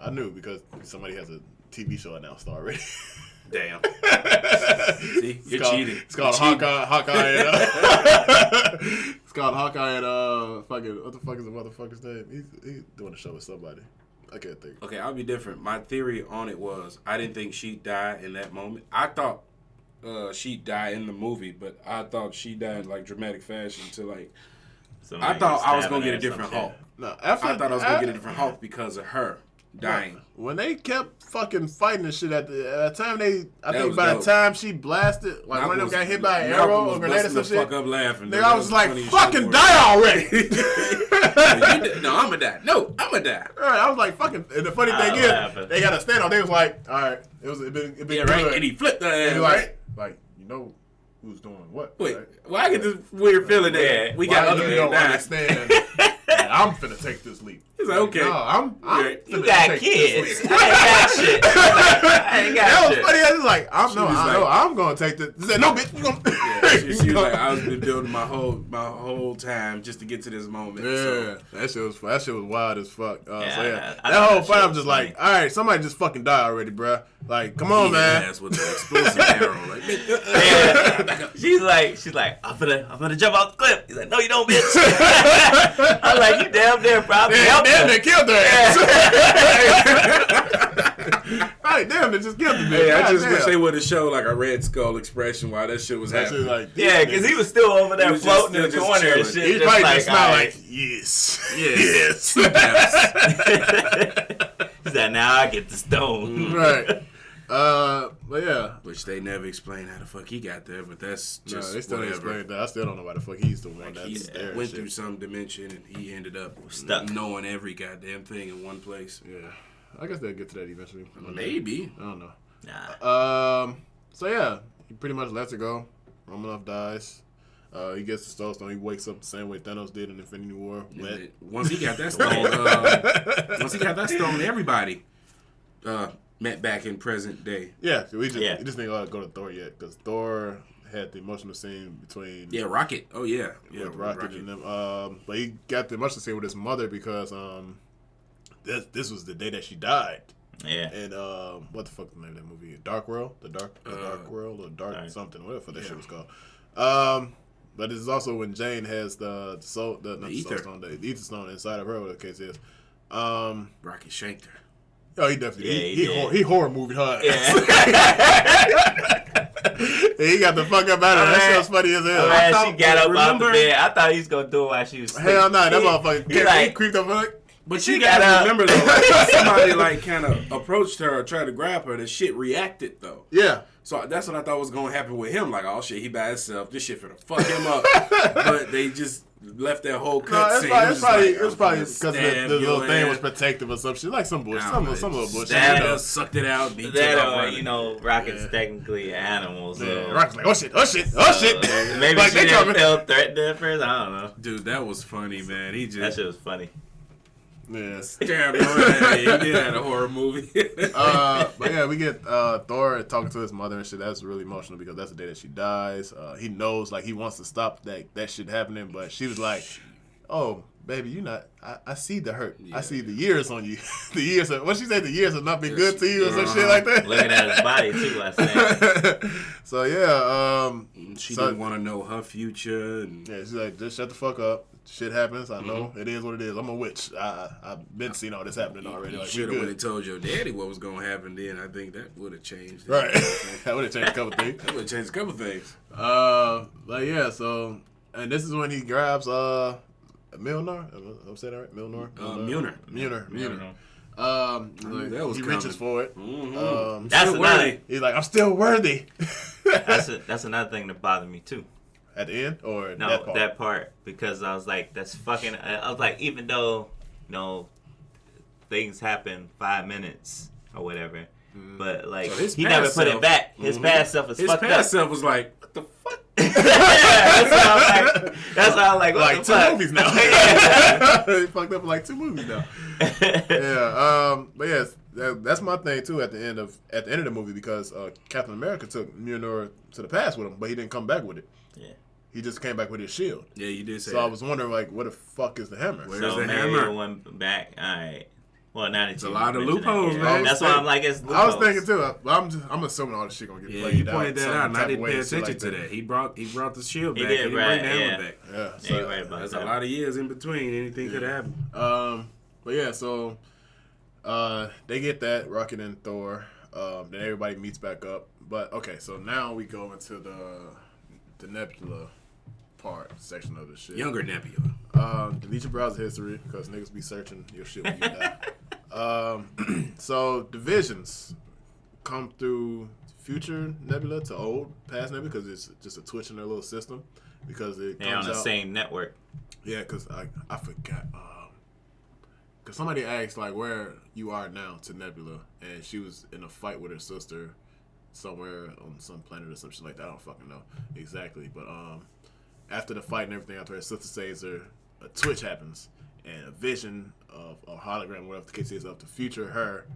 Speaker 1: I knew because somebody has a TV show announced already.
Speaker 2: Damn. See, you're cheating.
Speaker 1: It's called
Speaker 2: You're
Speaker 1: Hawkeye and it's called Hawkeye and fucking what the fuck is the motherfucker's name? He's doing a show with somebody. I can't think.
Speaker 2: Okay, I'll be different. My theory on it was I didn't think she'd die in that moment. I thought she'd die in the movie, but I thought she died in like dramatic fashion to like.
Speaker 3: Somebody
Speaker 2: I thought I was
Speaker 3: stabbing
Speaker 2: gonna get a
Speaker 3: her or some
Speaker 2: different
Speaker 3: shit.
Speaker 2: Hulk.
Speaker 1: No,
Speaker 2: I thought I was gonna get a different Hulk because of her dying.
Speaker 1: When they kept fucking fighting and shit at the time I think
Speaker 2: was
Speaker 1: by
Speaker 2: dope.
Speaker 1: the time she blasted, like one of them got hit by an arrow or grenade or some shit.
Speaker 2: Fuck up laughing.
Speaker 1: Nigga, I was like, fucking die already.
Speaker 2: No, I'ma die. No, I'ma die.
Speaker 1: Right, I was like, fucking. And the funny thing is, they got a stand off. They was like, all right, it been
Speaker 2: Yeah,
Speaker 1: good.
Speaker 2: right. And he flipped the ass.
Speaker 1: And
Speaker 2: Right.
Speaker 1: like you know who's doing what?
Speaker 2: Wait,
Speaker 1: right?
Speaker 2: well, I get this weird feeling that we got
Speaker 1: Why
Speaker 2: other
Speaker 1: you
Speaker 2: people
Speaker 1: don't
Speaker 2: dying.
Speaker 1: understand that I'm finna take this leap.
Speaker 2: He's like, okay.
Speaker 1: No, I'm
Speaker 2: Right.
Speaker 3: You
Speaker 1: finna
Speaker 3: got
Speaker 1: take
Speaker 3: kids.
Speaker 1: this
Speaker 3: I
Speaker 1: leap.
Speaker 3: ain't got shit. I ain't got
Speaker 1: That was
Speaker 3: shit.
Speaker 1: funny. I was like, I'm
Speaker 2: like-
Speaker 1: gonna take this. She said, no, bitch, you gonna.
Speaker 2: Yeah, she was like, I was been building my whole time just to get to this moment.
Speaker 1: Yeah,
Speaker 2: So.
Speaker 1: that shit was wild as fuck. So
Speaker 3: Yeah,
Speaker 1: yeah,
Speaker 3: I
Speaker 1: that
Speaker 3: thought
Speaker 1: whole
Speaker 3: that
Speaker 1: fight,
Speaker 3: shit
Speaker 1: I'm
Speaker 3: was
Speaker 1: just
Speaker 3: funny.
Speaker 1: like, all right, somebody just fucking die already, bruh. Like, come on,
Speaker 2: He
Speaker 1: man.
Speaker 2: ass with the explosive arrow. Like,
Speaker 3: Yeah. She's like, I'm gonna jump off the cliff. He's like, no, you don't, bitch. I'm like, you damn near probably
Speaker 1: Damn,
Speaker 3: helped
Speaker 1: damn,
Speaker 3: her.
Speaker 1: they killed her ass. Right, damn, they just killed the bitch.
Speaker 2: Hey, I just
Speaker 1: God
Speaker 2: wish
Speaker 1: damn.
Speaker 2: they would have showed like a Red Skull expression while that shit was
Speaker 1: That shit
Speaker 2: happening.
Speaker 1: like,
Speaker 3: Yeah, because he was still over there
Speaker 2: was
Speaker 3: floating in
Speaker 2: just
Speaker 3: the corner and
Speaker 2: chilling.
Speaker 3: shit.
Speaker 1: he
Speaker 3: just
Speaker 1: probably
Speaker 3: like,
Speaker 1: just smiled
Speaker 3: alright.
Speaker 1: like, yes.
Speaker 2: Yes.
Speaker 3: He said, now I get the stone.
Speaker 1: Right. But yeah.
Speaker 2: Which they never explain how the fuck he got there, but that's
Speaker 1: No,
Speaker 2: just
Speaker 1: they still didn't
Speaker 2: whatever.
Speaker 1: explain that. I still don't know why the fuck he's the one
Speaker 2: Like
Speaker 1: that's
Speaker 2: he
Speaker 1: there.
Speaker 2: went
Speaker 1: and
Speaker 2: through
Speaker 1: shit.
Speaker 2: some dimension and he ended up
Speaker 3: Stuck.
Speaker 2: knowing every goddamn thing in one place.
Speaker 1: Yeah. I guess they'll get to that eventually.
Speaker 2: Maybe.
Speaker 1: I don't know.
Speaker 3: Nah.
Speaker 1: So yeah, he pretty much lets it go. Romanoff dies. He gets the Soul Stone. He wakes up the same way Thanos did in Infinity War.
Speaker 2: Once he got that stone, everybody met back in present day.
Speaker 1: Yeah, we just didn't go to Thor yet because Thor had the emotional scene between
Speaker 2: Rocket. Oh yeah,
Speaker 1: with Rocket and them. But he got the emotional scene with his mother because this was the day that she died.
Speaker 3: Yeah.
Speaker 1: And what the fuck the name of that movie? Dark World, the Dark World, or Dark something, whatever that shit was called. But this is also when Jane has the ether stone inside of her, whatever the case is.
Speaker 2: Rocket shanked her.
Speaker 1: Oh, he definitely he horror movie her.
Speaker 3: Yeah.
Speaker 1: He got the fuck up out of it. That shit was funny as hell.
Speaker 3: Man, she got up out the bed. I thought he was gonna do it while she was sleeping.
Speaker 1: Hell no, that motherfucker he creeped up her.
Speaker 2: But you gotta remember though, like, somebody like kind of approached her or tried to grab her. The shit reacted though.
Speaker 1: Yeah.
Speaker 2: So that's what I thought was gonna happen with him. Like, oh shit, he by himself. This shit finna fuck him up. But they just left that whole cut scene.
Speaker 1: It's probably because the little thing was protective or some shit, like some bullshit, some little bullshit.
Speaker 2: Sucked it out.
Speaker 3: Rocket's technically an animal. So
Speaker 1: Rocket's like, oh shit.
Speaker 3: Maybe
Speaker 1: like,
Speaker 3: she didn't feel threatened at first. I don't know.
Speaker 2: Dude, that was funny, man.
Speaker 3: That shit was funny.
Speaker 1: Yeah.
Speaker 2: Terrible. He did have a horror movie.
Speaker 1: But yeah, we get Thor talking to his mother and shit. That's really emotional because that's the day that she dies. He knows, like, he wants to stop that shit happening, but she was like, oh, baby, you not, I see the hurt. Yeah. I see the years on you. The years of, what she said, the years have not been good to you or some shit like that.
Speaker 3: Looking at his body, too, I said.
Speaker 1: So, yeah.
Speaker 2: She didn't want to know her future.
Speaker 1: Yeah, she's like, just shut the fuck up. Shit happens. I know. It is what it is. I'm a witch. I've been seeing all this happening already.
Speaker 2: You
Speaker 1: like,
Speaker 2: should have told your daddy what was going to happen then. I think that would have changed.
Speaker 1: Right. That would have changed a couple things. But yeah, so, and this is when he grabs Milner. I'm saying that right? Milner. He reaches for it.
Speaker 2: Mm-hmm.
Speaker 3: That's another.
Speaker 1: He's like, I'm still worthy.
Speaker 3: That's another thing that bothered me too.
Speaker 1: At the end, or
Speaker 3: no, that part, because I was like, that's fucking. I was like, even though, things happen 5 minutes or whatever, but like so he never put it back. His past self is fucked up. His past
Speaker 2: self was like, what the fuck?
Speaker 3: That's why I'm like,
Speaker 1: like 2 movies now. He fucked up like 2 movies now. Yeah. But yes, that's my thing too. At the end of the movie, because Captain America took Mjolnir to the past with him, but he didn't come back with it.
Speaker 3: Yeah.
Speaker 1: He just came back with his shield.
Speaker 2: Yeah, you did say
Speaker 1: so that. I was wondering, like, what the fuck is the hammer?
Speaker 2: Where's the hammer?
Speaker 3: It went back. All right. Well, now that
Speaker 2: it's a lot of loopholes, man.
Speaker 3: That's why I'm like, it's loopholes.
Speaker 1: I was thinking too. I'm assuming all this shit gonna get played out.
Speaker 2: Yeah, you pointed that out, and I didn't pay attention to that. He brought the shield back. He didn't bring the hammer back.
Speaker 1: Yeah,
Speaker 3: so you're right about
Speaker 2: there's a lot of years in between. Anything could happen.
Speaker 1: But yeah, so they get that Rocket and Thor. Then everybody meets back up. But okay, so now we go into the Nebula section of the shit.
Speaker 2: Younger Nebula.
Speaker 1: Delete your browser history because niggas be searching your shit when you die. So divisions come through future Nebula to old past Nebula because it's just a twitch in their little system because it
Speaker 3: they're on the same network.
Speaker 1: Yeah, because I forgot. Because somebody asked like where you are now to Nebula, and she was in a fight with her sister somewhere on some planet or some shit like that. I don't fucking know exactly, but after the fight and everything, after her sister saves her, a twitch happens, and a vision of a hologram, whatever the case is, of the future her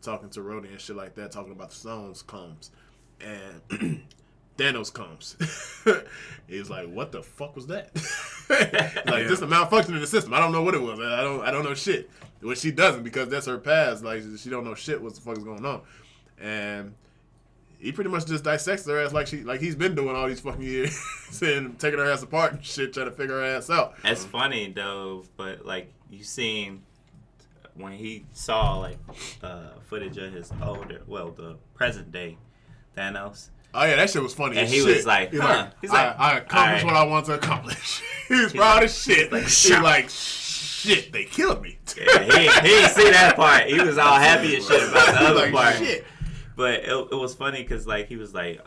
Speaker 1: talking to Rhodey and shit like that, talking about the stones comes, and Thanos comes. He's like, "What the fuck was that?" Just a malfunction in the system. I don't know what it was. I don't know shit. Well, she doesn't because that's her past. Like she don't know shit. What the fuck is going on? And he pretty much just dissects her ass like he's been doing all these fucking years and taking her ass apart and shit, trying to figure her ass out.
Speaker 3: That's funny though, but like you seen when he saw like footage of his the present day Thanos.
Speaker 1: Oh yeah, that shit was funny.
Speaker 3: And
Speaker 1: as
Speaker 3: he
Speaker 1: shit.
Speaker 3: was like,
Speaker 1: He's like, I accomplished what I want to accomplish. He was proud as shit. He's like, shit, they killed me.
Speaker 3: Yeah, he didn't see that part. He was all happy and shit about the other part.
Speaker 1: Shit.
Speaker 3: But it was funny because like he was like,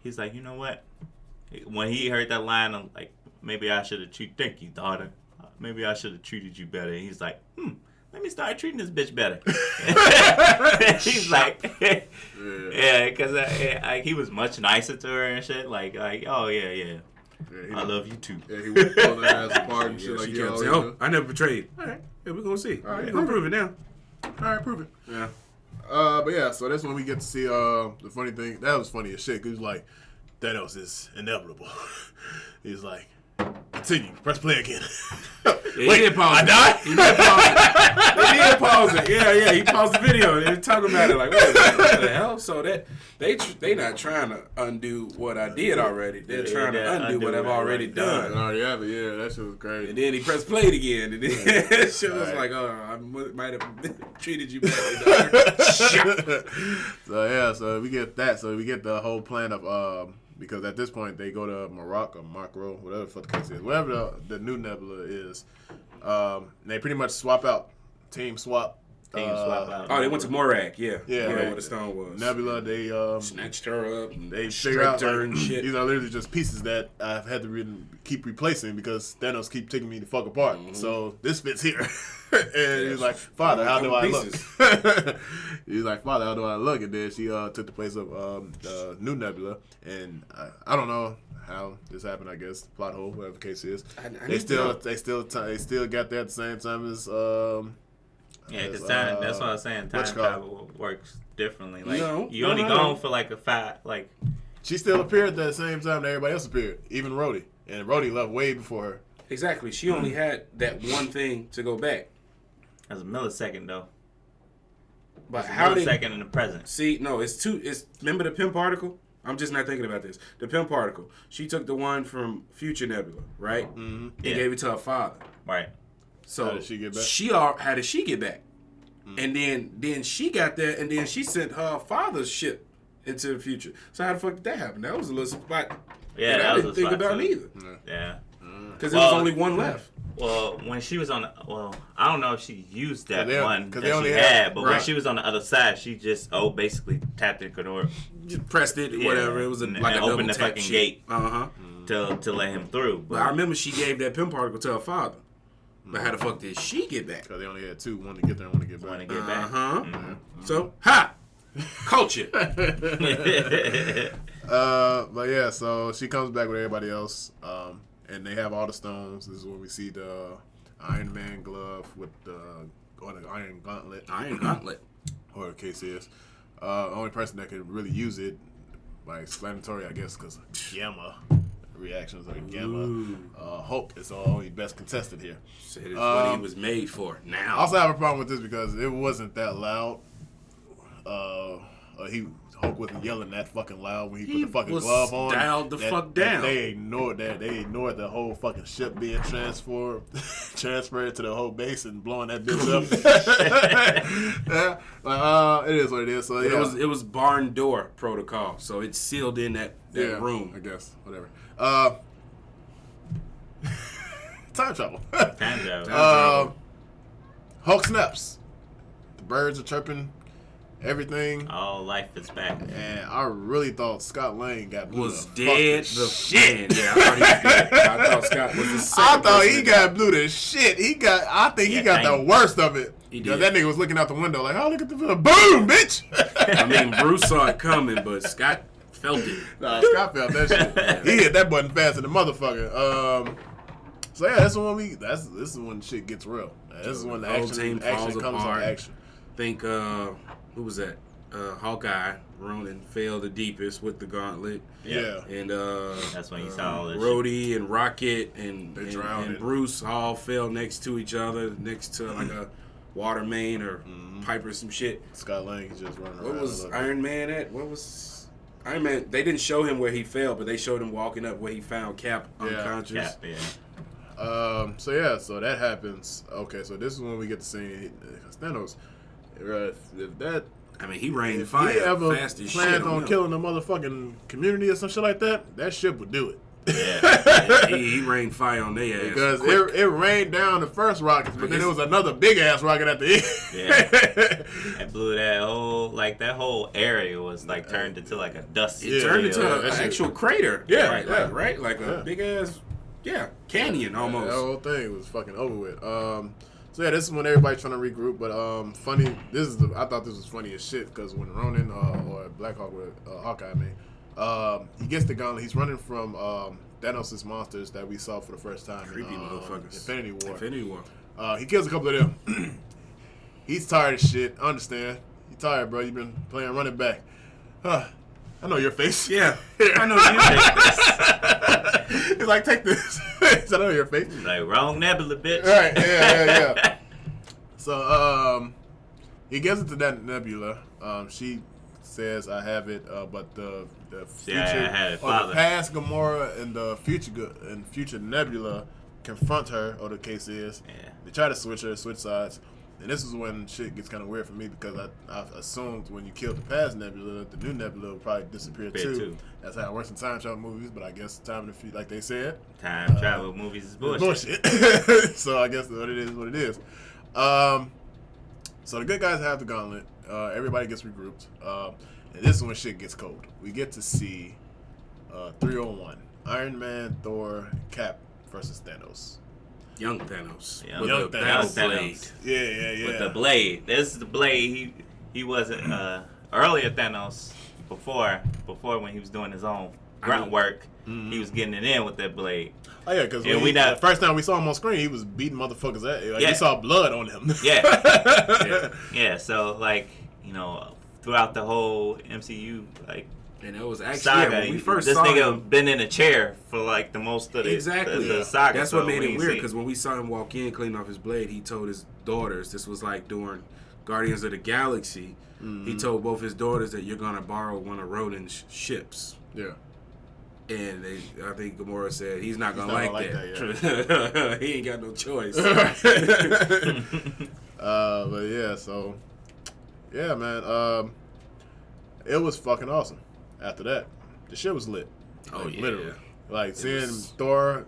Speaker 3: he's like, you know what? When he heard that line, I'm like, maybe I should have thank you, daughter. Maybe I should have treated you better. And he's like, let me start treating this bitch better. He's like, yeah, because he was much nicer to her and shit. Like, oh yeah.
Speaker 1: Yeah,
Speaker 3: I love you too.
Speaker 1: Yeah, he was pulling her ass apart and shit like
Speaker 2: she
Speaker 1: you
Speaker 2: kept saying, "Oh, I never betrayed." All right, yeah, we're gonna see.
Speaker 1: All right,
Speaker 2: we're gonna prove it now.
Speaker 1: All right, prove it.
Speaker 2: Yeah.
Speaker 1: But yeah, so that's when we get to see the funny thing. That was funny as shit. 'Cause he was like, Thanos is inevitable. He's like, continue, press play again.
Speaker 2: Yeah,
Speaker 1: Wait,
Speaker 2: he did pause
Speaker 1: I
Speaker 2: it.
Speaker 1: died?
Speaker 2: He did pause it. He did pause it. Yeah, he paused the video. They were talking about it like, wait a minute, what the hell? So that they not trying to undo what I did already. They're trying to undo what I've already done.
Speaker 1: I already have it. Yeah, that shit was crazy.
Speaker 2: And then he pressed play again, and then shit was like, oh, I might have treated you badly.
Speaker 1: So yeah, so we get that. So we get the whole plan of because at this point they go to Morocco, whatever the fuck the case is, whatever the new Nebula is. They pretty much swap out, team swap.
Speaker 3: Out.
Speaker 2: Oh, they went to Morag, yeah,
Speaker 1: Yeah,
Speaker 2: where the stone was.
Speaker 1: Nebula, they
Speaker 2: snatched her up, and
Speaker 1: they figure out
Speaker 2: her
Speaker 1: like,
Speaker 2: and shit.
Speaker 1: These are literally just pieces that I've had to keep replacing because Thanos keep taking me the fuck apart. So this fits here. And he's like, Father, how do I look? He's like, Father, how do I look? And then she took the place of the new Nebula, and I don't know how this happened. I guess plot hole, whatever the case is. They still got there at the same time as.
Speaker 3: Yeah, because that's what I was saying. Time travel works differently. Like you only
Speaker 2: no.
Speaker 3: gone for like a 5. Like
Speaker 1: she still appeared at the same time that everybody else appeared, even Rhodey, and Rhodey left way before her.
Speaker 2: Exactly. She only had that one thing to go back.
Speaker 3: that's a millisecond though.
Speaker 2: But
Speaker 3: It's a
Speaker 2: how did
Speaker 3: millisecond in the present?
Speaker 2: See, no, it's two. It's remember the Pym particle. I'm just not thinking about this. The Pym particle. She took the one from Future Nebula, right?
Speaker 1: Mm-hmm.
Speaker 2: And gave it to her father.
Speaker 3: Right.
Speaker 2: So
Speaker 1: How did she get back?
Speaker 2: How did she get back? And then she got there, and then she sent her father's ship into the future. So how the fuck did that happen? That was a little spot.
Speaker 3: Yeah,
Speaker 2: that
Speaker 3: that
Speaker 2: I
Speaker 3: was
Speaker 2: didn't
Speaker 3: a
Speaker 2: think
Speaker 3: spot
Speaker 2: about
Speaker 3: too.
Speaker 2: either.
Speaker 3: Yeah.
Speaker 2: Because there was only one left.
Speaker 3: Well, when she was on, I don't know if she used that one that
Speaker 1: they
Speaker 3: she
Speaker 1: only
Speaker 3: had, but when
Speaker 1: right.
Speaker 3: she was on the other side, she just basically tapped it or
Speaker 2: Just pressed it, whatever. It was like a double
Speaker 3: opened the
Speaker 2: tap
Speaker 3: fucking
Speaker 2: shit.
Speaker 3: gate
Speaker 2: Uh-huh.
Speaker 3: to let him through.
Speaker 2: But I remember she gave that Pym particle to her father. But how the fuck did she get back?
Speaker 1: Because they only had two, one to get there and one to get back.
Speaker 3: Want to get back?
Speaker 2: Uh-huh. So, culture.
Speaker 1: But yeah, so she comes back with everybody else, and they have all the stones. This is when we see the Iron Man glove with or the Iron Gauntlet.
Speaker 2: Iron Gauntlet.
Speaker 1: Or the case is. The only person that can really use it, by explanatory, I guess, because gamma reactions are gamma. Hulk is the only best contested here.
Speaker 2: Said it's what he was made for. Now.
Speaker 1: I also have a problem with this because it wasn't that loud. Hulk wasn't yelling that fucking loud when he put the fucking glove on.
Speaker 2: Dialed the fuck down.
Speaker 1: They ignored that. They ignored the whole fucking ship being transferred to the whole base and blowing that bitch up. It is what it is. So yeah.
Speaker 2: It was barn door protocol, so it's sealed in that room.
Speaker 1: I guess whatever. Time travel.
Speaker 3: Time travel.
Speaker 1: Hulk snaps. The birds are chirping. Everything.
Speaker 3: All life is back.
Speaker 1: And I really thought Scott Lang
Speaker 2: was dead. The shit. Yeah, I thought he was dead. I thought Scott was the same.
Speaker 1: I thought he got blew to shit. I think he got the worst of it.
Speaker 2: He did.
Speaker 1: That nigga was looking out the window like, oh, look at the boom, bitch.
Speaker 2: I mean, Bruce saw it coming, but Scott felt it.
Speaker 1: Nah, Scott felt that shit. He hit that button fast in the motherfucker. So yeah, this is when shit gets real. This is when the action comes to action.
Speaker 2: Think who was that? Hawkeye, Ronan fell the deepest with the gauntlet.
Speaker 1: Yeah.
Speaker 2: And
Speaker 3: that's when you saw all this
Speaker 2: Rhodey and Rocket and
Speaker 1: drowned.
Speaker 2: Bruce all fell next to each other, next to like a water main or pipe or some shit.
Speaker 1: Scott Lang is just running around.
Speaker 2: What was Iron Man at? What was Iron Man? They didn't show him where he fell, but they showed him walking up where he found Cap unconscious.
Speaker 3: Cap,
Speaker 1: So that happens. Okay, so this is when we get to see Thanos.
Speaker 2: He rained fire.
Speaker 1: If he ever
Speaker 2: fast as
Speaker 1: planned
Speaker 2: shit
Speaker 1: on killing the motherfucking community or some shit like that, that ship would do it.
Speaker 2: Yeah, he rained fire on their ass.
Speaker 1: Because it rained down the first rockets, but then there was another big ass rocket at the end.
Speaker 3: Yeah, it blew that whole area was like turned into like a dust.
Speaker 2: It turned into an actual crater.
Speaker 1: Yeah,
Speaker 2: right, like a big ass, canyon almost.
Speaker 1: That whole thing was fucking over with. So yeah, this is when everybody's trying to regroup. But funny, I thought this was funny as shit because when Ronan or Black Hawk with Hawkeye, he gets the gauntlet. He's running from Thanos' monsters that we saw for the first time
Speaker 2: Creepy
Speaker 1: in
Speaker 2: motherfuckers.
Speaker 1: Infinity War.
Speaker 2: War.
Speaker 1: He kills a couple of them. He's tired of shit. I understand. You tired, bro. You've been playing running back. I know your face.
Speaker 2: Yeah. I know you.
Speaker 1: Take this. He's like, take this. I know your face.
Speaker 3: Like, wrong Nebula, bitch.
Speaker 1: Right. Yeah. So, he gets into that Nebula. She says, I have it, but the future,
Speaker 3: I had it,
Speaker 1: or the past Gamora and the future Nebula confront her, or the case is.
Speaker 3: Yeah.
Speaker 1: They try to switch sides. And this is when shit gets kind of weird for me because I assumed when you killed the past Nebula, the new Nebula would probably disappear too. That's how it works in time travel movies, but I guess time in the future, like they said.
Speaker 3: Time travel movies is bullshit.
Speaker 1: So I guess what it is. So the good guys have the gauntlet. Everybody gets regrouped. And this is when shit gets cold. We get to see 301. Iron Man, Thor, Cap versus Thanos.
Speaker 2: Young Thanos.
Speaker 1: Young Thanos.
Speaker 3: Blade.
Speaker 1: Yeah.
Speaker 3: With the blade. This is the blade. He wasn't earlier Thanos before when he was doing his own grunt work. He was getting it in with that blade.
Speaker 1: Oh yeah, because the first time we saw him on screen, he was beating motherfuckers at. Like, you saw blood on him.
Speaker 3: Yeah. So like, you know, throughout the whole MCU, like.
Speaker 2: And it was actually
Speaker 3: saga.
Speaker 2: When we first
Speaker 3: this
Speaker 2: saw
Speaker 3: nigga
Speaker 2: him,
Speaker 3: been in a chair for like the most of the saga.
Speaker 2: That's what made it weird because when we saw him walk in, clean off his blade, he told his daughters. This was like during Guardians of the Galaxy. He told both his daughters that you're gonna borrow one of Rodin's ships.
Speaker 1: Yeah.
Speaker 2: And I think Gamora said he's not gonna like that.
Speaker 1: Yeah.
Speaker 2: He ain't got no choice.
Speaker 1: But yeah, so yeah, man. It was fucking awesome. After that, the shit was lit.
Speaker 2: Oh yeah,
Speaker 1: literally. Like seeing Thor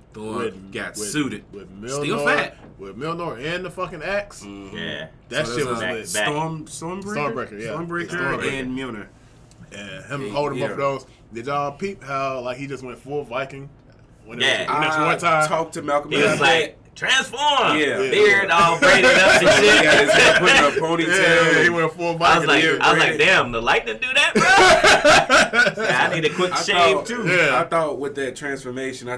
Speaker 2: got suited
Speaker 1: with Mjolnir,
Speaker 2: still fat
Speaker 1: with Mjolnir and the fucking axe.
Speaker 3: Yeah,
Speaker 1: that shit was lit.
Speaker 2: Stormbreaker, and Mjolnir.
Speaker 1: Yeah, him holding both of those. Did y'all peep how like he just went full Viking? One time.
Speaker 2: Talked to Malcolm.
Speaker 3: He was like, transform!
Speaker 2: Yeah.
Speaker 3: Beard all braided up and shit.
Speaker 2: He got his head put in a ponytail.
Speaker 1: Yeah, he went full Viking.
Speaker 3: I was like, damn, the lightning do that, bro? I need a quick shave, too.
Speaker 1: Yeah.
Speaker 2: I thought with that transformation,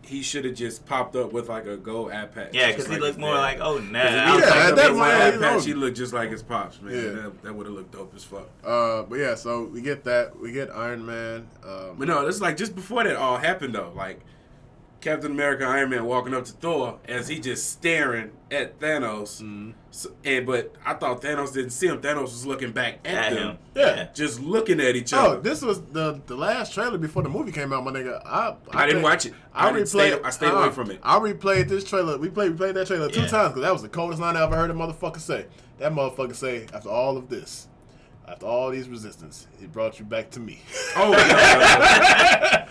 Speaker 2: he should have just popped up with like a gold eye patch.
Speaker 3: Yeah, because he looked more like, oh, nah.
Speaker 1: At that point,
Speaker 2: he looked just like his pops, man. Yeah. That would have looked dope as fuck.
Speaker 1: But yeah, so we get that. We get Iron Man.
Speaker 2: But no, it's like just before that all happened, though. Like, Captain America, Iron Man walking up to Thor as he just staring at Thanos. So, but I thought Thanos didn't see him. Thanos was looking back at them.
Speaker 1: Yeah.
Speaker 2: Just looking at each other.
Speaker 1: Oh, this was the last trailer before the movie came out, my nigga. I
Speaker 2: didn't watch it. I stayed away from it.
Speaker 1: I replayed this trailer. We played that trailer 2 times because that was the coldest line I ever heard a motherfucker say. That motherfucker say, after all of this, after all these resistance, it brought you back to me.
Speaker 2: Oh,
Speaker 1: That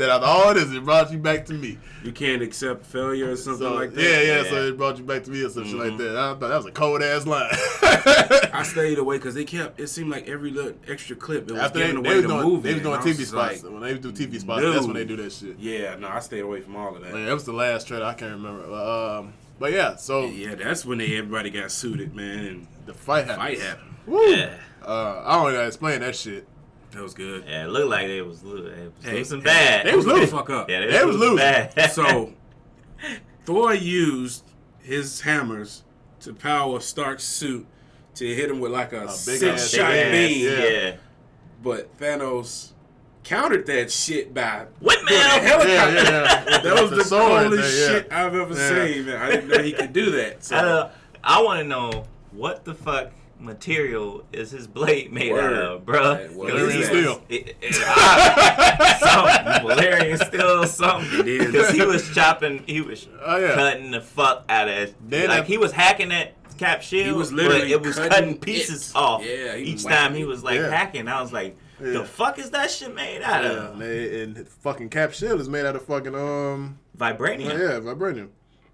Speaker 1: after all this, it brought you back to me.
Speaker 2: You can't accept failure or something like that?
Speaker 1: Yeah, so it brought you back to me or some shit like that. I thought that was a cold-ass line.
Speaker 2: I stayed away because it seemed like every little extra clip, it was giving away the movie.
Speaker 1: They was doing TV spots. When they do TV spots, that's when they do that shit.
Speaker 2: Yeah, no, I stayed away from all of that.
Speaker 1: Man, that was the last trailer. I can't remember. But yeah, so...
Speaker 2: Yeah, that's when everybody got suited, man. And
Speaker 1: the fight happened.
Speaker 2: Woo!
Speaker 3: Yeah.
Speaker 1: I don't even explain that shit.
Speaker 2: That was good.
Speaker 3: Yeah, it looked like they was losing bad.
Speaker 1: They was losing.
Speaker 2: Fuck up.
Speaker 3: Yeah,
Speaker 1: they was losing.
Speaker 3: Bad.
Speaker 2: So, Thor used his hammers to power Stark's suit to hit him with like a six-shot beam.
Speaker 3: Yeah.
Speaker 2: But Thanos countered that shit by
Speaker 3: Whitman.
Speaker 2: a helicopter.
Speaker 1: Yeah.
Speaker 2: That was the coolest shit
Speaker 1: Yeah.
Speaker 2: I've ever seen, man. I didn't know he could do that. So.
Speaker 3: I want to know what the fuck material is his blade made out of, bro?
Speaker 1: Valerian steel.
Speaker 3: Something. Valerian steel, something. Because he was cutting the fuck out of it. Like, he was hacking that Cap shield,
Speaker 2: he was literally
Speaker 3: but it was cutting pieces off.
Speaker 2: Yeah,
Speaker 3: each time he was like hacking. I was like, the fuck is that shit made out of?
Speaker 1: And fucking Cap shield is made out of fucking
Speaker 3: vibranium.
Speaker 1: Yeah, vibranium.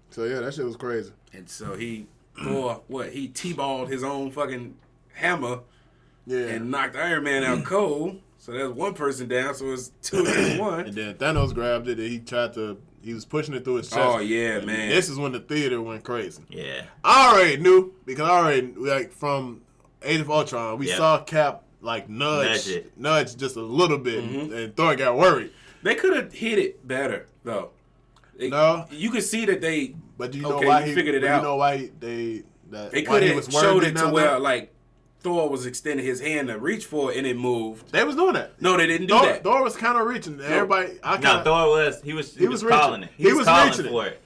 Speaker 1: So yeah, that shit was crazy.
Speaker 2: And so he T-balled his own fucking hammer and knocked Iron Man out cold. So that's one person down, so it's 2 against 1.
Speaker 1: And then Thanos grabbed it and he was pushing it through his chest.
Speaker 2: Oh yeah, man.
Speaker 1: This is when the theater went crazy.
Speaker 3: Yeah.
Speaker 1: I already knew because from Age of Ultron, we saw Cap like nudge just a little bit and Thor got worried.
Speaker 2: They could have hit it better. though.
Speaker 1: No,
Speaker 2: you could see that they.
Speaker 1: But do you know why he
Speaker 2: figured it out?
Speaker 1: You know why they
Speaker 2: could have showed it to where like Thor was extending his hand to reach for it and it moved.
Speaker 1: They was doing that.
Speaker 2: No, they didn't do that.
Speaker 1: Thor was kind of reaching. Everybody,
Speaker 3: Thor was. He was calling it.
Speaker 1: He was
Speaker 3: calling
Speaker 1: reaching
Speaker 3: for it.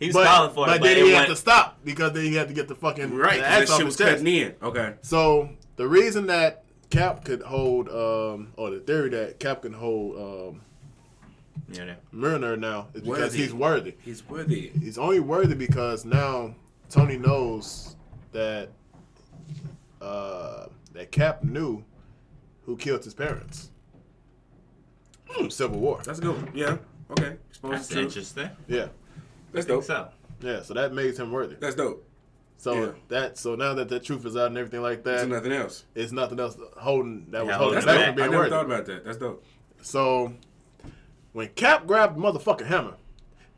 Speaker 3: He was calling for it.
Speaker 1: But then he had to stop because then he had to get the fucking
Speaker 2: right. That shit was cutting in. Okay.
Speaker 1: So the reason that Cap could hold, or the theory that Cap can hold, Mjolnir now is because he's worthy.
Speaker 2: He's worthy.
Speaker 1: He's only worthy because now Tony knows that that Cap knew who killed his parents from Civil War.
Speaker 2: That's good. Yeah. Okay.
Speaker 3: That's interesting.
Speaker 1: Yeah.
Speaker 2: That's dope.
Speaker 3: So.
Speaker 1: Yeah. So that makes him worthy.
Speaker 2: That's dope.
Speaker 1: So so now that the truth is out and everything like that,
Speaker 2: it's nothing else.
Speaker 1: It's nothing else holding that was
Speaker 2: holding
Speaker 1: back
Speaker 2: back
Speaker 1: from being
Speaker 2: I never
Speaker 1: worthy.
Speaker 2: thought about that. That's dope.
Speaker 1: So when Cap grabbed the motherfucking hammer,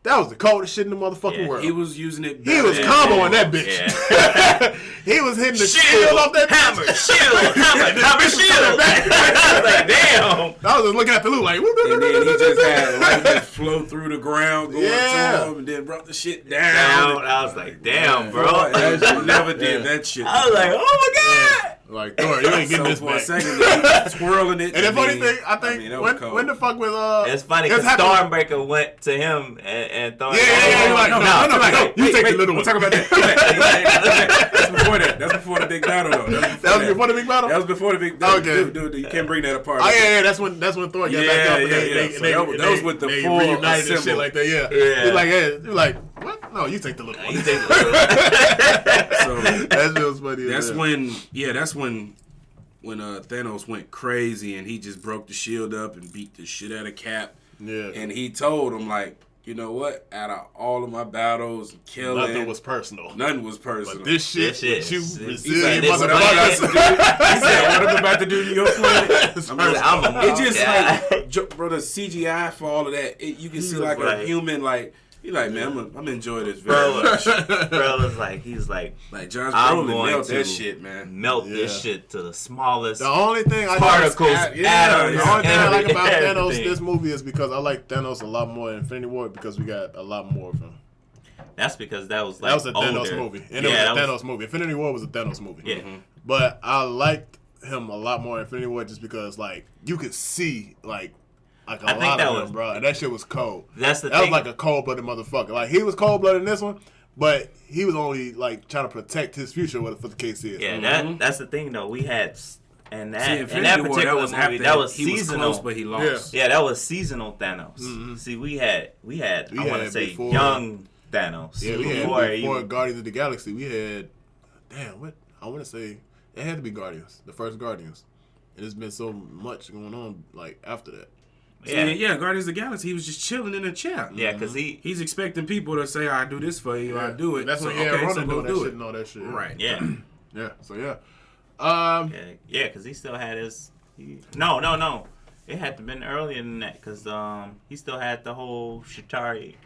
Speaker 1: that was the coldest shit in the motherfucking world.
Speaker 2: He was using it.
Speaker 1: He was comboing that bitch. Yeah. He was hitting the shield off that
Speaker 3: hammer,
Speaker 1: bitch.
Speaker 3: hammer, shield. I was like, damn.
Speaker 1: I was just looking at the loot like,
Speaker 2: and then he just had lightning flow through the ground, going to him, and then brought the shit down.
Speaker 3: I was like, damn, bro.
Speaker 2: I never did that shit.
Speaker 3: I was like, oh my god.
Speaker 1: Like, Thor, you ain't getting this
Speaker 2: for
Speaker 1: back.
Speaker 2: a second, twirling it.
Speaker 1: And the funny thing, I think, when the fuck was
Speaker 3: it's funny because Stormbreaker went to him and Thor.
Speaker 1: Yeah. Like, no. You take the little one.
Speaker 2: We'll talk about that. That's before that. That's before the big battle, though.
Speaker 1: That was before the big battle.
Speaker 2: That was before the big battle.
Speaker 1: Okay,
Speaker 2: dude, you can't bring that apart.
Speaker 1: Oh yeah. That's when Thor got back up.
Speaker 2: That was with the full
Speaker 1: reunited and shit like that. Yeah. You're like, what? No, you take the little one.
Speaker 3: You take the little one.
Speaker 1: So that feels funny.
Speaker 2: That's when Thanos went crazy and he just broke the shield up and beat the shit out of Cap.
Speaker 1: Yeah.
Speaker 2: And he told him, like, you know what? Out of all of my battles and killing,
Speaker 1: nothing was personal.
Speaker 2: But
Speaker 1: this shit you
Speaker 2: resilient motherfuckers. He said, what I'm about to do to your planet? It's just like, bro, the CGI for all of that, you can see like a human, like, he's like, man, I'm enjoying this very much.
Speaker 3: Bro is like, he's like
Speaker 2: Josh Brolin melt that shit, man.
Speaker 3: Melt this shit to the smallest.
Speaker 1: The only thing I
Speaker 3: particles, atoms.
Speaker 1: The only thing I like about Thanos this movie is because I like Thanos a lot more in Infinity War because we got a lot more of him.
Speaker 3: That's because that was a
Speaker 1: Thanos movie. And it was a Thanos movie. Infinity War was a Thanos movie.
Speaker 3: Yeah.
Speaker 1: But I liked him a lot more in Infinity War just because like you could see like a lot of him, bro. And that shit was cold.
Speaker 3: That was
Speaker 1: like a cold-blooded motherfucker. Like, he was cold-blooded in this one, but he was only, like, trying to protect his future, whatever the case is.
Speaker 3: Yeah, that's the thing, though. We had, in that particular movie, that was seasonal.
Speaker 2: He was close, but he lost.
Speaker 3: Yeah, that was seasonal Thanos. Mm-hmm. See, we had I want to say, young Thanos.
Speaker 1: Yeah, we had before Guardians of the Galaxy, we had, I want to say, it had to be Guardians, the first Guardians. And there's been so much going on, like, after that.
Speaker 2: Yeah, Guardians of the Galaxy, he was just chilling in a chair.
Speaker 3: Yeah, because he's
Speaker 2: expecting people to say, I do this for you, I do it.
Speaker 1: That's what Ronan doing that shit and all that shit.
Speaker 2: Right.
Speaker 3: Yeah.
Speaker 1: Yeah, so yeah.
Speaker 3: Yeah, because he still had his... No. It had to have been earlier than that, because he still had the whole Chitauri...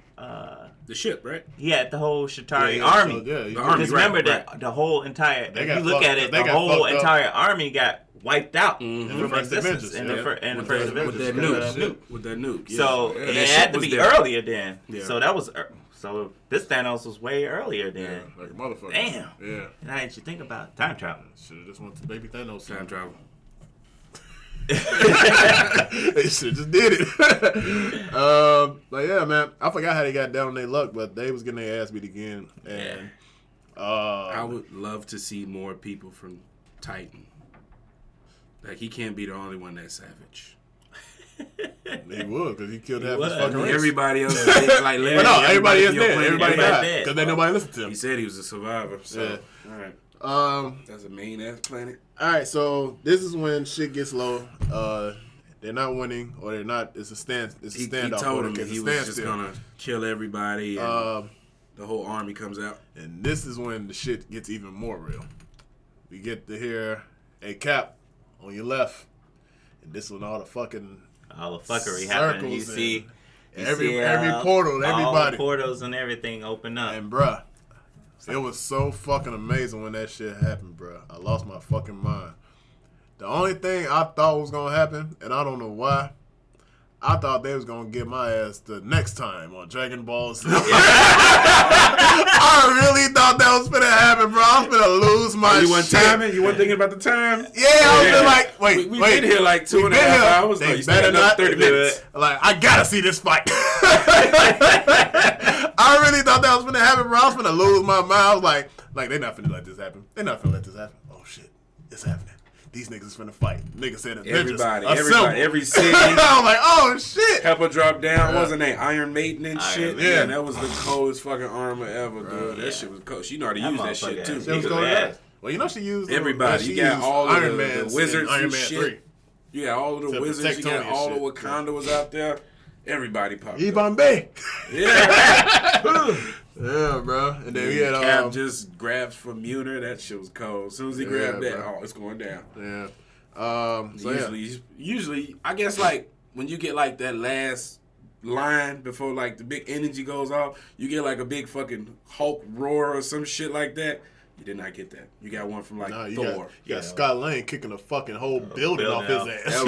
Speaker 2: the ship, right?
Speaker 3: He had the whole Chitauri army.
Speaker 1: The
Speaker 3: army. Because remember that the whole entire... If you look at it, the whole entire army got wiped out from existence in the first Avengers.
Speaker 2: With that nuke. Yeah.
Speaker 3: So it had to be earlier then. Yeah. So that was... So this Thanos was way earlier then.
Speaker 1: Yeah, like a motherfucker.
Speaker 3: Damn.
Speaker 1: Yeah.
Speaker 3: And I you think about time travel.
Speaker 1: Should have just went to baby Thanos.
Speaker 2: Time travel.
Speaker 1: They should just did it. But yeah, man, I forgot how they got down on their luck, but they was getting their ass beat again. And
Speaker 2: I would love to see more people from Titan. Like, he can't be the only one that's savage.
Speaker 1: He would, because he killed half his fucking race.
Speaker 2: Everybody else, like,
Speaker 1: everybody is dead. Everybody died because nobody listened to him.
Speaker 2: He said he was a survivor. So, all right. That's a main ass planet.
Speaker 1: All right, so this is when shit gets low. They're not winning, or they're not. It's a standoff.
Speaker 2: He told him he was just gonna kill everybody, and the whole army comes out.
Speaker 1: And this is when the shit gets even more real. We get to hear a Cap on your left, and this when all the
Speaker 3: fuckery happening. You see
Speaker 1: every portal, everybody,
Speaker 3: all the portals and everything open up.
Speaker 1: And bruh, it was so fucking amazing when that shit happened, bruh. I lost my fucking mind. The only thing I thought was gonna happen, and I don't know why, I thought they was gonna get my ass the next time on Dragon Ball Z. I really thought that was gonna happen, bro. I was gonna lose my
Speaker 2: You weren't
Speaker 1: shit.
Speaker 2: timing? You weren't thinking about the time?
Speaker 1: Yeah, I was like, wait,
Speaker 2: we been here like 2.5 hours.
Speaker 1: They
Speaker 2: No, you
Speaker 1: better
Speaker 2: still
Speaker 1: not
Speaker 2: 30 minutes.
Speaker 1: Like, I gotta see this fight. I really thought that was gonna happen, bro. I was gonna lose my mind. I was like, they not finna let this happen. They not finna let this happen. Oh shit, it's happening. These niggas is finna fight. Niggas said Avengers.
Speaker 2: Everybody, every city.
Speaker 1: I was like, oh shit.
Speaker 2: Pepper dropped down. What was her name? Iron Maiden and shit.
Speaker 1: Man.
Speaker 2: Yeah, that was the coldest fucking armor ever, dude. That shit was cold. She know how to use that shit too.
Speaker 1: She was cold. Well, you know she used
Speaker 2: everybody.
Speaker 1: She
Speaker 2: You got
Speaker 1: used
Speaker 2: all of
Speaker 1: Iron
Speaker 2: the
Speaker 1: Man
Speaker 2: wizards
Speaker 1: Iron
Speaker 2: and
Speaker 1: Man
Speaker 2: shit.
Speaker 1: 3.
Speaker 2: You got all of the wizards. You got all of Wakanda was out there. Everybody popped up.
Speaker 1: Bombay.
Speaker 2: Yeah.
Speaker 1: Yeah, bro. And then we had
Speaker 2: Cap just grabs from Muner. That shit was cold. As soon as he grabbed that,
Speaker 1: bro.
Speaker 2: it's going down.
Speaker 1: Yeah.
Speaker 2: Usually, I guess like when you get like that last line before like the big energy goes off, you get like a big fucking Hulk roar or some shit like that. You did not get that. You got one from like Thor.
Speaker 1: You got Scott Lang kicking a fucking whole building off his ass.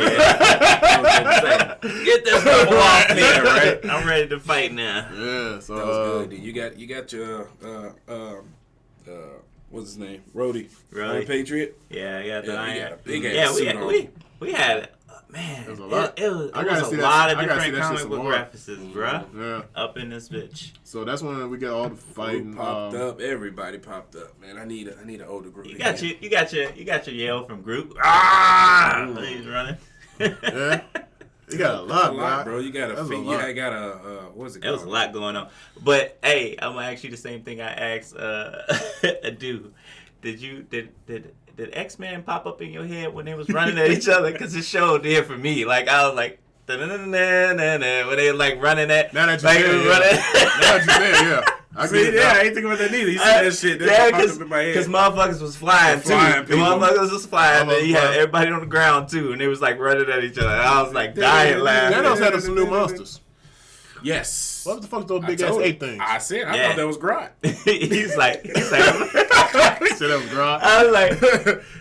Speaker 3: Get this couple off there, right? I'm ready to fight now.
Speaker 1: Yeah, so
Speaker 2: that was good. Dude. You got your what's his name? Rhodey. Patriot.
Speaker 3: Yeah, I got the
Speaker 2: Iron.
Speaker 3: got
Speaker 2: a big ass suit on.
Speaker 3: we had man.
Speaker 1: It was a lot.
Speaker 3: It was a lot of different comic book references, bro.
Speaker 1: Yeah.
Speaker 3: Up in this bitch.
Speaker 1: So that's when we got all the fighting.
Speaker 2: Popped up. Everybody popped up, man. I need an older group.
Speaker 3: You got your yell from group. Ah, he's running.
Speaker 1: Yeah. You got a lot,
Speaker 2: bro. You got a what's it called?
Speaker 3: There was a lot going on. But hey, I'm gonna ask you the same thing I asked a dude. Did X-Men pop up in your head when they was running at each other? Because it showed there for me. Like I was like, when they like running at.
Speaker 1: Now that you said, yeah. I ain't
Speaker 2: thinking about that neither. You see that shit? That popped up in my head.
Speaker 3: Because motherfuckers was flying too. The motherfuckers was flying. And you had everybody on the ground too, and they was like running at each other. And I was like dying laughing.
Speaker 1: Thanos had some new monsters.
Speaker 2: Yes.
Speaker 1: What the fuck those big ass ape things?
Speaker 2: I thought that was Grodd.
Speaker 3: he's like.
Speaker 1: He said that was Grodd.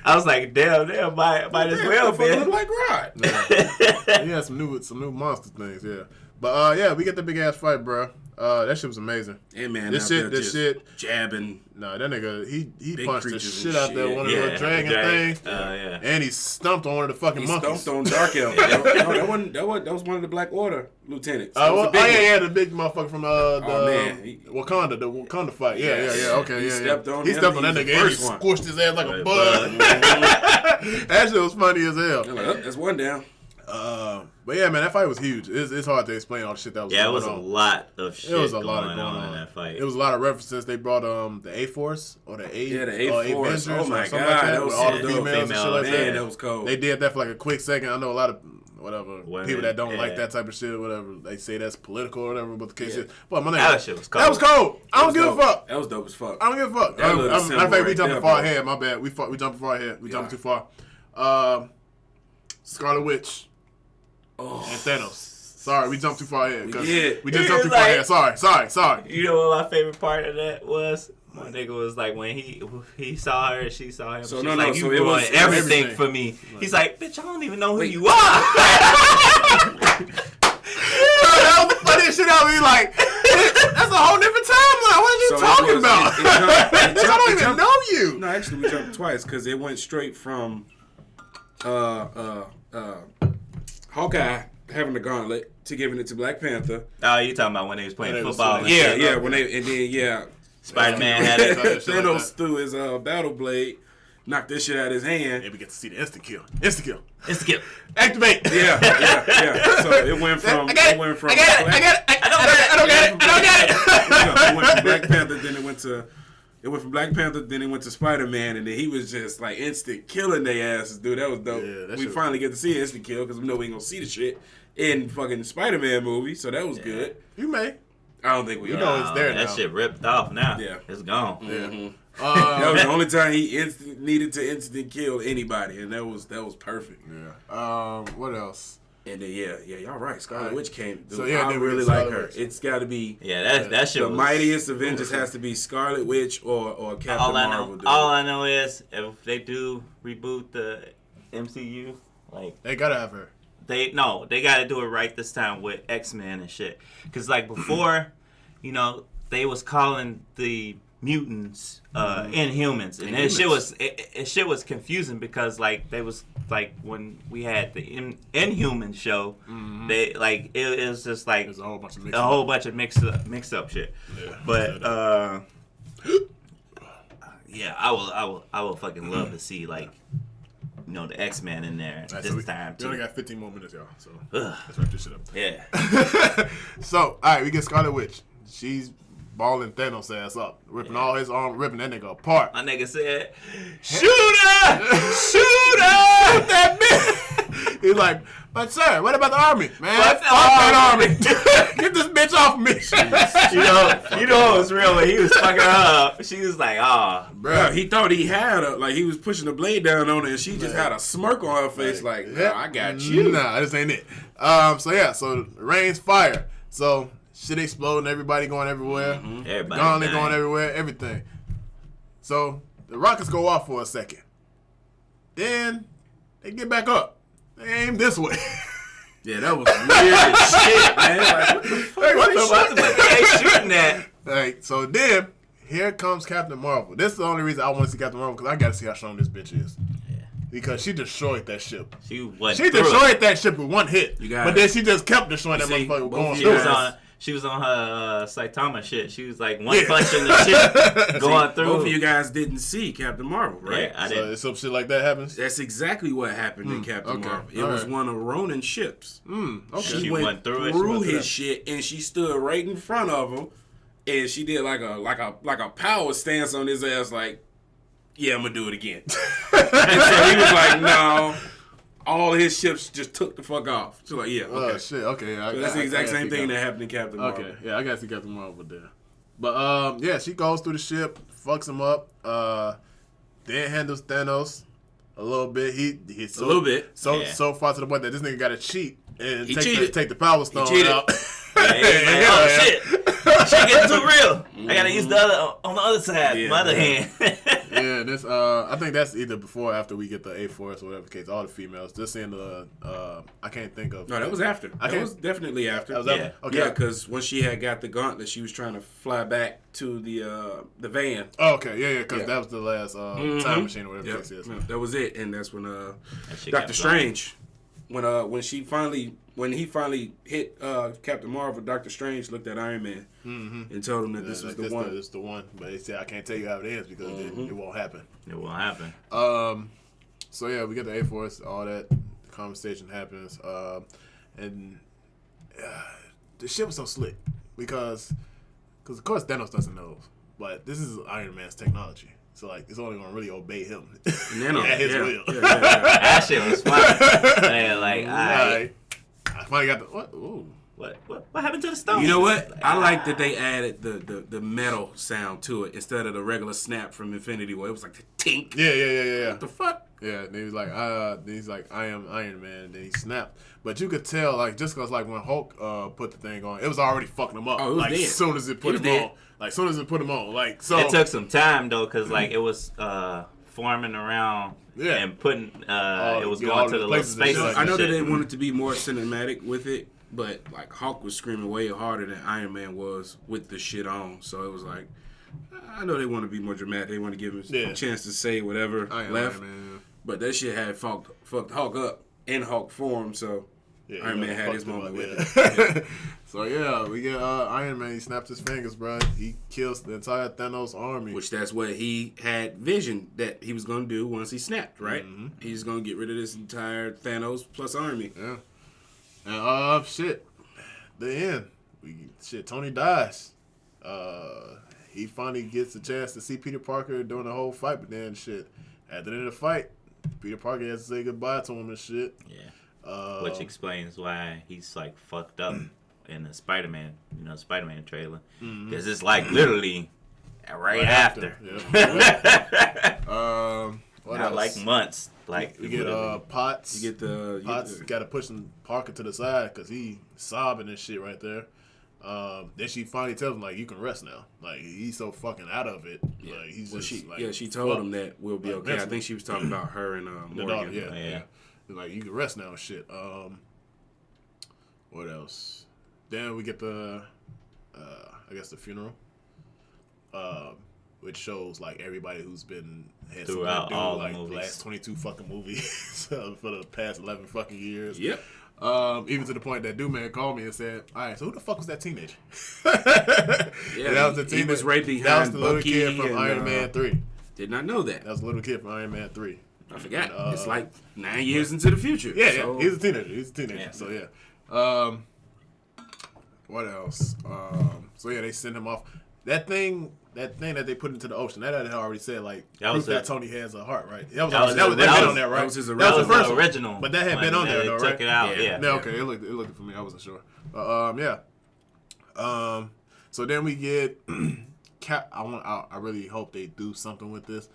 Speaker 3: I was like, damn, might as well be.
Speaker 2: Look like Grodd.
Speaker 1: He had some new monster things, yeah. But yeah, we get the big ass fight, bro. That shit was amazing.
Speaker 2: Yeah, man.
Speaker 1: This shit
Speaker 2: jabbing.
Speaker 1: Nah, that nigga, he punched the shit
Speaker 2: out
Speaker 1: there, one of the dragon things.
Speaker 3: Yeah.
Speaker 1: And he stumped on one of the fucking monkeys.
Speaker 2: He stumped on Dark Elf. That was one of the Black Order lieutenants.
Speaker 1: The big motherfucker from the Wakanda fight. Yeah. Okay,
Speaker 2: he stepped on
Speaker 1: that nigga and he squished his ass like a bug. That shit was funny as hell.
Speaker 2: That's one down.
Speaker 1: But yeah, man, that fight was huge. It's hard to explain all the shit that was going on.
Speaker 3: Yeah, it was a lot of shit going on in that fight.
Speaker 1: It was a lot of references. They brought the A-Force or the
Speaker 2: A-Force.
Speaker 1: Avengers.
Speaker 2: Oh my God.
Speaker 1: That with all the females and shit like that.
Speaker 2: Man, that was cold.
Speaker 1: They did that for like a quick second. I know a lot of
Speaker 3: Women,
Speaker 1: people that don't like that type of shit, whatever. They say that's political or whatever, but the case is. But my name,
Speaker 3: that shit was cold.
Speaker 1: That was cold. I don't give a fuck.
Speaker 2: That was dope as fuck.
Speaker 1: I don't give a fuck. Matter of fact, we jumping far ahead. My bad. We jumping far ahead. We jumping too far. Scarlet Witch. And Thanos. Sorry, we jumped too far ahead. We just jumped too far ahead. Sorry.
Speaker 3: You know what my favorite part of that was? My nigga was like when he saw her, she saw him. So you doing everything for me. He's like, bitch, I don't even know who you are.
Speaker 1: That was the funniest shit out of me. Like, that's a whole different timeline. What are you talking about? I don't even know you.
Speaker 2: No, actually, we jumped twice because it went straight from Hawkeye having the gauntlet to giving it to Black Panther.
Speaker 3: Oh, you talking about when they was playing football?
Speaker 2: Yeah.
Speaker 3: Spider-Man had it.
Speaker 2: Thanos threw his battle blade, knocked this shit out of his hand.
Speaker 1: And we get to see the instant kill.
Speaker 2: Yeah.
Speaker 1: Activate.
Speaker 2: So it went from. I got it.
Speaker 1: I don't get it.
Speaker 2: It went from Black Panther, then it went to. It went from Black Panther, then it went to Spider-Man, and then he was just like instant killing their asses, dude. That was dope. Yeah, we finally get to see an instant kill because we know we ain't gonna see the shit in fucking Spider-Man movie, so that was good.
Speaker 1: You may.
Speaker 2: I don't think we.
Speaker 1: You know it's there now.
Speaker 3: That shit ripped off now.
Speaker 2: Yeah,
Speaker 3: it's gone.
Speaker 2: Mm-hmm. That was the only time he needed to instant kill anybody, and that was perfect.
Speaker 1: Yeah. What else?
Speaker 2: And then y'all right. Scarlet Witch came. Dude,
Speaker 1: so
Speaker 2: I really like her. It's got to be
Speaker 3: that shit.
Speaker 2: The mightiest Avengers has to be Scarlet Witch or Captain Marvel.
Speaker 3: All I know is if they do reboot the MCU, like
Speaker 1: they gotta have her.
Speaker 3: they got to do it right this time with X-Men and shit. Because like before, you know, they was calling the mutants Inhumans, and that shit was confusing because like they was like when we had the Inhuman show, they like it was just like
Speaker 1: there's a whole bunch of
Speaker 3: mix up shit.
Speaker 1: Yeah,
Speaker 3: but yeah, I will fucking love to see like, you know, the X-Men in there this time too.
Speaker 1: We only got 15 more minutes, y'all. So let's wrap this shit up.
Speaker 3: Yeah.
Speaker 1: So all right, we get Scarlet Witch. She's balling Thanos' ass up, ripping all his arm, ripping that nigga apart.
Speaker 3: My nigga said, "Shooter, shooter!"
Speaker 1: That bitch. He's like, but sir, what about the army, man?
Speaker 3: Fuck
Speaker 1: that army. Get this bitch off me.
Speaker 3: you know it was real when he was fucking her up. She was like, "Ah,
Speaker 2: bro." He thought he had her, like he was pushing the blade down on her, and she just had a smirk on her face, like, "Nah, I got you."
Speaker 1: Nah, this ain't it. So rains fire. So shit exploding, everybody going everywhere.
Speaker 3: Everybody
Speaker 1: Gauntlet going everywhere, everything. So the rockets go off for a second. Then they get back up. They aim this way.
Speaker 2: Yeah, that was weird as shit, man. Like, what the fuck?
Speaker 3: What the fuck they ain't shooting at?"
Speaker 1: Like, so then here comes Captain Marvel. This is the only reason I want to see Captain Marvel, because I got to see how strong this bitch is. Because she destroyed that ship.
Speaker 3: She
Speaker 1: destroyed that ship with one hit.
Speaker 2: But
Speaker 1: then she just kept destroying that motherfucker going through.
Speaker 3: She was on her Saitama shit. She was like one punch in the shit going through.
Speaker 2: Both of you guys didn't see Captain Marvel, right?
Speaker 3: Yeah, I didn't.
Speaker 1: So some shit like that happens?
Speaker 2: That's exactly what happened in Captain Marvel. It was one of Ronan's ships.
Speaker 1: Okay.
Speaker 2: She went through his shit, and she stood right in front of him, and she did like a power stance on his ass, like, "Yeah, I'm gonna do it again." And so he was like, "No." All his ships just took the fuck off. So like, yeah, okay.
Speaker 1: Oh shit, okay.
Speaker 2: So that's the exact same thing that happened in Captain Marvel.
Speaker 1: Okay, yeah, I gotta see Captain Marvel there. But yeah, she goes through the ship, fucks him up. Then handles Thanos a little bit. He's so,
Speaker 2: a little bit.
Speaker 1: So far to the point that this nigga got to cheat and
Speaker 2: cheated.
Speaker 1: take the Power Stone out.
Speaker 3: Oh shit! Shit getting too real. I gotta use the other on the other side, my other hand.
Speaker 1: Yeah, this I think that's either before or after we get the A-Force or whatever the case. All the females. Just seeing the I can't think of.
Speaker 2: No, that was after. That was definitely after.
Speaker 1: That was after? Okay.
Speaker 2: Yeah, because when she had got the gauntlet, she was trying to fly back to the van.
Speaker 1: Oh, okay, yeah, because that was the last time machine or whatever the case is.
Speaker 2: Yeah, that was it, and that's when Doctor Strange, when he finally hit Captain Marvel, Doctor Strange looked at Iron Man and told him that this was the one.
Speaker 1: This is the one, but he said I can't tell you how it ends because it won't happen.
Speaker 3: It won't happen.
Speaker 1: So yeah, we get the A-Force, all that conversation happens, and the shit was so slick because of course Thanos doesn't know, but this is Iron Man's technology. So, like, it's only going to really obey him. At his will.
Speaker 3: That shit was funny. Man, like,
Speaker 1: I finally got the... What? Ooh.
Speaker 3: What happened to the stone?
Speaker 2: You know what? I like that they added the metal sound to it instead of the regular snap from Infinity War. It was like the tink.
Speaker 1: Yeah.
Speaker 2: What the fuck?
Speaker 1: Yeah, and he was like, I am Iron Man, and then he snapped. But you could tell, like, just because, like, when Hulk put the thing on, it was already fucking him up.
Speaker 2: Oh, it was
Speaker 1: like,
Speaker 2: dead.
Speaker 1: As soon as it put him on. Like, as soon as it put him on. Like, so...
Speaker 3: It took some time, though, because, like, it was forming around and putting... it was going to the little spaces.
Speaker 2: I know that they wanted to be more cinematic with it, but, like, Hulk was screaming way harder than Iron Man was with the shit on. So it was like... I know they want to be more dramatic. They want to give him a chance to say whatever left. But that shit had fucked Hulk up in Hulk form, so Iron Man had his moment with it.
Speaker 1: So yeah, we get Iron Man. He snaps his fingers, bro. He kills the entire Thanos army.
Speaker 2: Which that's what he had vision that he was going to do once he snapped, right? He's going to get rid of this entire Thanos plus army.
Speaker 1: Yeah. And the end. Tony dies. He finally gets a chance to see Peter Parker during the whole fight, but then at the end of the fight, Peter Parker has to say goodbye to him and shit.
Speaker 3: Yeah. Which explains why he's like fucked up in the Spider-Man trailer. Because it's like literally right after.
Speaker 1: Yeah.
Speaker 3: Not else? Like months. Like
Speaker 1: you get Potts.
Speaker 2: You get
Speaker 1: Potts got to push Parker to the side because he's sobbing and shit right there. Then she finally tells him, like, you can rest now. Like, he's so fucking out of it.
Speaker 2: Yeah.
Speaker 1: Like, he's
Speaker 2: she told him that we'll be okay. I think she was talking about her and Morgan.
Speaker 1: Yeah. Like, you can rest now and shit. What else? Then we get the, I guess the funeral, which shows like everybody who's been had
Speaker 3: throughout
Speaker 1: something to do
Speaker 3: all
Speaker 1: like
Speaker 3: the movies.
Speaker 1: the last 22 fucking movies for the past 11 fucking years.
Speaker 2: Yep.
Speaker 1: Even to the point that dude man called me and said, "All right, so who the fuck was that teenager?"
Speaker 2: Yeah,
Speaker 1: that was the
Speaker 2: he was right behind
Speaker 1: That was the little
Speaker 2: Bucky
Speaker 1: kid from
Speaker 2: and,
Speaker 1: Iron Man 3.
Speaker 2: Did not know that.
Speaker 1: That was a little kid from Iron Man 3.
Speaker 2: I forgot.
Speaker 1: And,
Speaker 2: it's like 9 years into the future.
Speaker 1: Yeah,
Speaker 2: so.
Speaker 1: yeah, he's a teenager.
Speaker 3: Yeah.
Speaker 1: So yeah. What else? So yeah, they send him off. That thing that they put into the ocean. That had already said like
Speaker 3: That was
Speaker 1: proof that
Speaker 3: it.
Speaker 1: Tony has a heart, right? That
Speaker 3: was
Speaker 1: been on there, right?
Speaker 2: that was his
Speaker 1: That
Speaker 3: That
Speaker 1: was
Speaker 3: was
Speaker 1: the first
Speaker 3: the
Speaker 1: one.
Speaker 3: original.
Speaker 1: But that had been
Speaker 3: when
Speaker 1: on there,
Speaker 3: they
Speaker 1: though,
Speaker 3: took
Speaker 1: right?
Speaker 3: it out.
Speaker 2: Yeah.
Speaker 3: Yeah.
Speaker 1: No, okay, it looked for me. I wasn't sure. Yeah. So then we get I really hope they do something with this.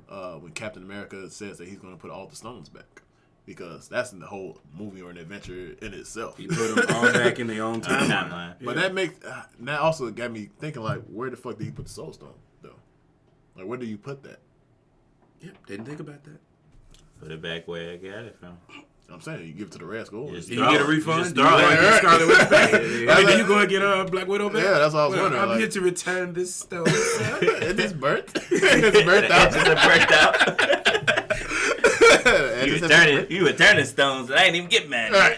Speaker 1: When Captain America says that he's going to put all the stones back, because that's in the whole movie or an adventure in itself.
Speaker 2: He put them all back in their own timeline.
Speaker 1: But that makes that also got me thinking like, where the fuck did he put the Soul Stone though? Like, where do you put that?
Speaker 2: Yep, didn't think about that.
Speaker 3: Put it back where I got it from.
Speaker 1: I'm saying you give it to the rascal.
Speaker 3: Just
Speaker 2: Do you get a
Speaker 3: throw it.
Speaker 2: refund?
Speaker 3: Just
Speaker 2: Do you
Speaker 3: throw
Speaker 2: go
Speaker 3: it.
Speaker 2: and get Scarlet Witch back?
Speaker 1: Yeah.
Speaker 2: Do you go and get a Black Widow back?
Speaker 1: Yeah, that's what I was
Speaker 2: Well,
Speaker 1: wondering.
Speaker 2: I'm
Speaker 1: like,
Speaker 2: here to return this stone.
Speaker 1: it is burnt. It's burnt out.
Speaker 3: It's burnt out. You returning stones, and I ain't even get mad.
Speaker 1: Right.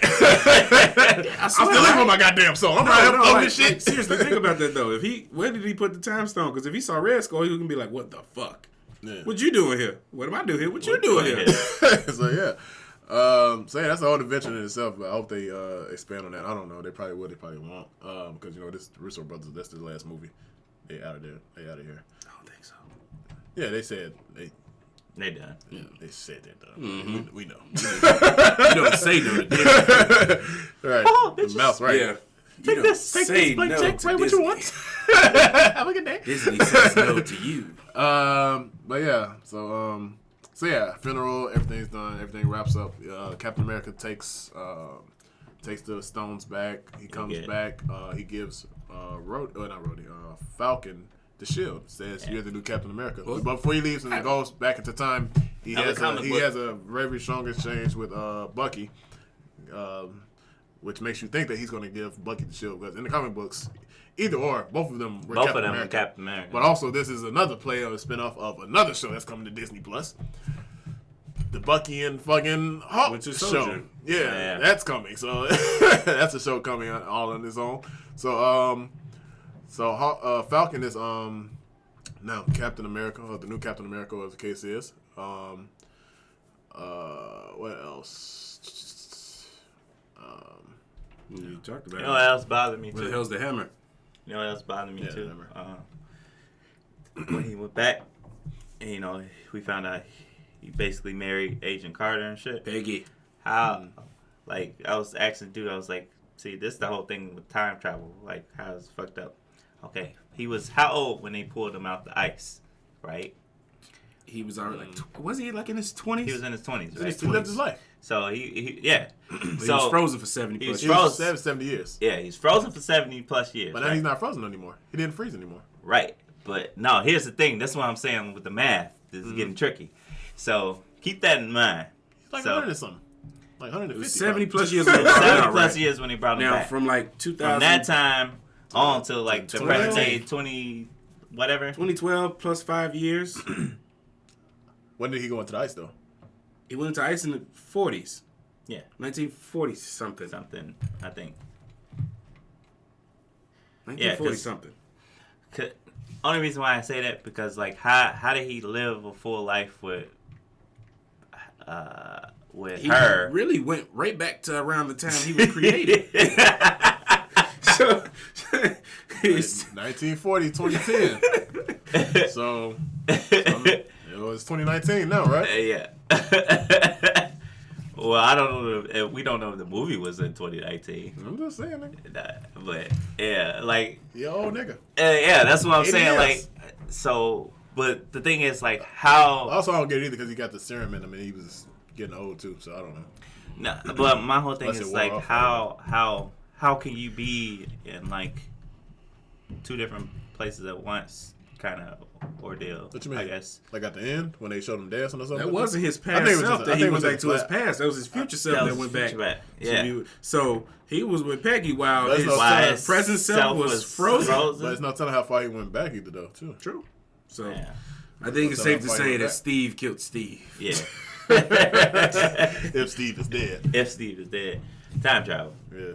Speaker 1: I'm still living with my goddamn soul. I'm right up over this shit.
Speaker 2: Like, seriously, think about that though. Where did he put the time stone? Because if he saw Red Skull, he was gonna be like, "What the fuck?
Speaker 1: Yeah.
Speaker 2: What you doing here? What am I doing here? What you doing here?"
Speaker 1: So yeah. So yeah, that's the whole adventure in itself. But I hope they expand on that. I don't know. They probably will. They probably won't. Because this Russo brothers. That's the last movie. They out of there. They out of here.
Speaker 2: I don't think so.
Speaker 1: Yeah, they said they.
Speaker 3: They done.
Speaker 1: Yeah, they said they're done.
Speaker 2: Mm-hmm.
Speaker 1: We know.
Speaker 2: You don't say no to Disney.
Speaker 1: Right.
Speaker 3: Oh,
Speaker 1: The
Speaker 3: bitches.
Speaker 1: mouse, right?
Speaker 2: Yeah.
Speaker 3: Take
Speaker 2: You
Speaker 3: this.
Speaker 2: don't
Speaker 3: Take
Speaker 2: say
Speaker 3: this. Blank
Speaker 2: no
Speaker 3: check.
Speaker 2: to
Speaker 3: Wait, what you
Speaker 2: Disney.
Speaker 3: want? Have a good day.
Speaker 2: Disney says no to you.
Speaker 1: But yeah, so yeah, funeral, everything's done, everything wraps up. Captain America takes the stones back. He comes back. He gives Falcon the shield. Says you're the new Captain America. But before he leaves and goes back into time, he has a very strong exchange with Bucky, which makes you think that he's going to give Bucky the shield, because in the comic books, either or, both of them were Captain America.
Speaker 3: Were Captain America.
Speaker 1: But also, this is another play of a spinoff of another show that's coming to Disney Plus. The Bucky and fucking Hulk
Speaker 2: Winter
Speaker 1: show.
Speaker 2: Soldier.
Speaker 1: Yeah, that's coming. So that's a show coming all on its own. So Falcon is now Captain America, or the new Captain America, as the case is. What else?
Speaker 2: You talked about
Speaker 3: You know what else bothered me
Speaker 2: Where the
Speaker 3: too?
Speaker 2: hell's the hammer?
Speaker 3: You know what else bothered me
Speaker 1: Yeah,
Speaker 3: too?
Speaker 1: hammer.
Speaker 3: When he went back, and, we found out he basically married Agent Carter and shit.
Speaker 2: Peggy.
Speaker 3: How, like, I was asking dude, I was like, see, this the whole thing with time travel, like, how it's fucked up. Okay, he was how old when they pulled him out the ice, right?
Speaker 2: He was already was he like in his 20s?
Speaker 3: He was in his 20s, right?
Speaker 1: He lived his life.
Speaker 3: So he yeah.
Speaker 2: He was frozen for 70 plus
Speaker 3: was
Speaker 1: He
Speaker 2: years.
Speaker 1: was
Speaker 3: frozen.
Speaker 1: 70 years.
Speaker 3: Yeah, he's frozen for 70 plus years.
Speaker 1: But now
Speaker 3: right?
Speaker 1: he's not frozen anymore. He didn't freeze anymore.
Speaker 3: Right. But no, here's the thing. That's what I'm saying with the math. This is getting tricky. So keep that in mind.
Speaker 1: He's like
Speaker 3: So-
Speaker 1: 100 and something. Like 150.
Speaker 2: 70
Speaker 1: probably.
Speaker 2: plus years
Speaker 3: So
Speaker 2: ago.
Speaker 3: 70 plus years when they brought him
Speaker 2: Now
Speaker 3: back.
Speaker 2: from like 2000
Speaker 3: From that time on till like the
Speaker 1: 2019.
Speaker 3: present day 20 whatever.
Speaker 2: 2012 plus 5 years.
Speaker 1: When did he go into the ice, though?
Speaker 2: He went into ice in the 40s.
Speaker 3: Yeah.
Speaker 2: 1940 something.
Speaker 3: Something, I think.
Speaker 2: 1940
Speaker 3: 'cause-
Speaker 2: something.
Speaker 3: Only reason why I say that because like how did he live a full life with
Speaker 2: He
Speaker 3: her?
Speaker 2: really went right back to around the time he was created. So, he's,
Speaker 1: 1940, 2010. So, it was 2019 now, right?
Speaker 3: Yeah. Well, I don't know. We don't know if the movie was in 2019.
Speaker 1: I'm just saying, nigga.
Speaker 3: But yeah, like
Speaker 1: You old nigga.
Speaker 3: yeah, that's what I'm
Speaker 1: 80
Speaker 3: saying.
Speaker 1: years.
Speaker 3: Like, so, but the thing is, like, how?
Speaker 1: Also, I don't get it either because he got the serum in him and he was getting old too. So I don't know.
Speaker 3: No, but my whole thing
Speaker 1: Unless it
Speaker 3: is
Speaker 1: wore
Speaker 3: like,
Speaker 1: off,
Speaker 3: how can you be in like two different places at once, kind of ordeal.
Speaker 1: What you mean?
Speaker 3: I guess.
Speaker 1: Like at the end when they showed him dancing or something.
Speaker 2: That wasn't his
Speaker 1: I think
Speaker 2: past
Speaker 1: it was
Speaker 2: self
Speaker 1: just-
Speaker 2: that
Speaker 1: I
Speaker 2: he
Speaker 1: think it
Speaker 2: went
Speaker 1: was
Speaker 2: back
Speaker 1: just
Speaker 2: to his
Speaker 1: flat.
Speaker 2: past. That was his future self that went back.
Speaker 3: Yeah.
Speaker 2: So he was with Peggy while
Speaker 1: That's
Speaker 2: his
Speaker 1: no telling.
Speaker 2: present self was frozen.
Speaker 1: But it's not telling how far he went back either, though. Too.
Speaker 2: True. So
Speaker 3: Yeah.
Speaker 2: I think it's
Speaker 1: So
Speaker 2: safe to
Speaker 1: how far he
Speaker 2: say
Speaker 1: went
Speaker 2: that
Speaker 1: back.
Speaker 2: Steve killed Steve.
Speaker 3: Yeah.
Speaker 1: If Steve is dead.
Speaker 3: If Steve is dead. Time travel.
Speaker 1: Yeah.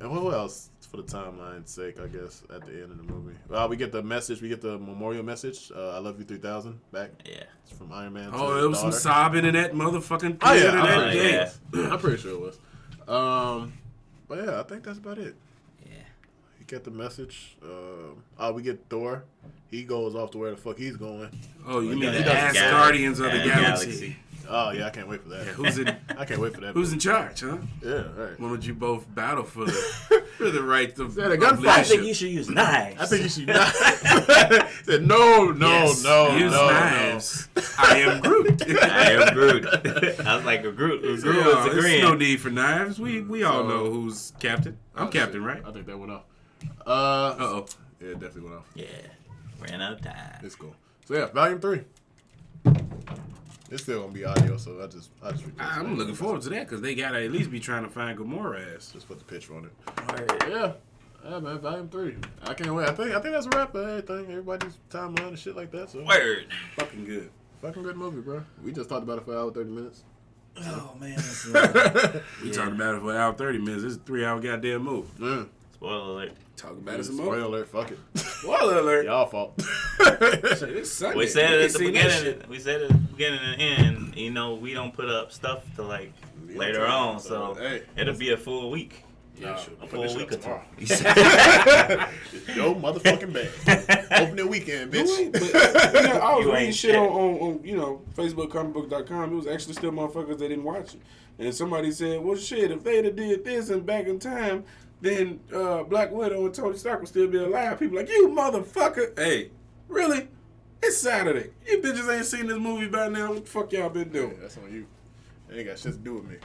Speaker 1: And what else for the timeline's sake? I guess at the end of the movie, we get the message. We get the memorial message. I love you 3000 back.
Speaker 3: Yeah.
Speaker 1: It's from Iron Man.
Speaker 2: Oh,
Speaker 1: to
Speaker 2: there
Speaker 1: his
Speaker 2: was some
Speaker 1: daughter.
Speaker 2: sobbing in that motherfucking
Speaker 1: Oh, yeah,
Speaker 2: theater that
Speaker 1: I'm
Speaker 2: day.
Speaker 3: yeah.
Speaker 1: I'm pretty sure it was. But yeah, I think that's about it.
Speaker 3: Yeah.
Speaker 1: You get the message. We get Thor. He goes off to where the fuck he's going.
Speaker 2: Oh, you
Speaker 1: He
Speaker 2: mean
Speaker 1: does
Speaker 2: the Ass
Speaker 3: Gal-
Speaker 2: Guardians of the
Speaker 3: Galaxy.
Speaker 2: Galaxy?
Speaker 1: Oh yeah, I can't wait for that.
Speaker 2: Yeah, who's in?
Speaker 1: I can't wait for that.
Speaker 2: Who's in charge, huh?
Speaker 1: Yeah, right.
Speaker 2: Why don't you both battle for the right of
Speaker 1: Yeah, the gunfight.
Speaker 3: I
Speaker 2: leadership?
Speaker 3: think you should use knives.
Speaker 1: I think you should not. Said no,
Speaker 2: Yes, use knives. I am Groot.
Speaker 3: I am Groot. I was like, Groot was
Speaker 2: There's
Speaker 3: agreeing.
Speaker 2: no need for knives. We all know who's captain. I'm captain, right?
Speaker 1: I think that went off.
Speaker 2: Uh-oh.
Speaker 1: Yeah, it definitely went off.
Speaker 3: Yeah. Ran out of time.
Speaker 1: It's cool. So yeah, Volume 3. It's still gonna be audio, so I just
Speaker 2: I'm looking forward to that because they gotta at least be trying to find Gamora ass.
Speaker 1: Just put the picture on it.
Speaker 3: Word.
Speaker 1: Yeah, man, Volume 3. I can't wait. I think that's a wrap of everything. Everybody's timeline and shit like that. So
Speaker 3: Word.
Speaker 2: Fucking good.
Speaker 1: fucking good movie, bro. We just talked about it for an hour 30 minutes.
Speaker 3: Oh, man. That's
Speaker 2: We talked about it for an hour 30 minutes. This is a 3-hour goddamn movie.
Speaker 1: Yeah.
Speaker 3: Spoiler alert.
Speaker 2: Talk about it some
Speaker 1: Spoiler
Speaker 2: more.
Speaker 1: alert. Fuck it.
Speaker 2: Spoiler alert.
Speaker 1: Y'all fault.
Speaker 2: It's Sunday.
Speaker 3: We said it at the
Speaker 2: ain't seen that
Speaker 3: beginning.
Speaker 2: shit.
Speaker 3: We said it at the beginning and end. You know, we don't put up stuff to like later on, so
Speaker 1: Hey.
Speaker 3: it'll be a full week.
Speaker 2: Yeah, sure.
Speaker 3: A full week or two.
Speaker 1: It's your motherfucking bag. Opening weekend, bitch.
Speaker 2: But, I was
Speaker 3: You
Speaker 2: reading
Speaker 3: ain't
Speaker 2: shit
Speaker 3: shit.
Speaker 2: on Facebook, comicbook.com. It was actually still motherfuckers that didn't watch it. And somebody said, well, shit, if they'd have did this and back in time, then Black Widow and Tony Stark would still be alive. People like, you motherfucker. Hey, really? It's Saturday. You bitches ain't seen this movie by now. What the fuck y'all been
Speaker 1: Yeah,
Speaker 2: doing?
Speaker 1: that's on you. It ain't got shit to do with me.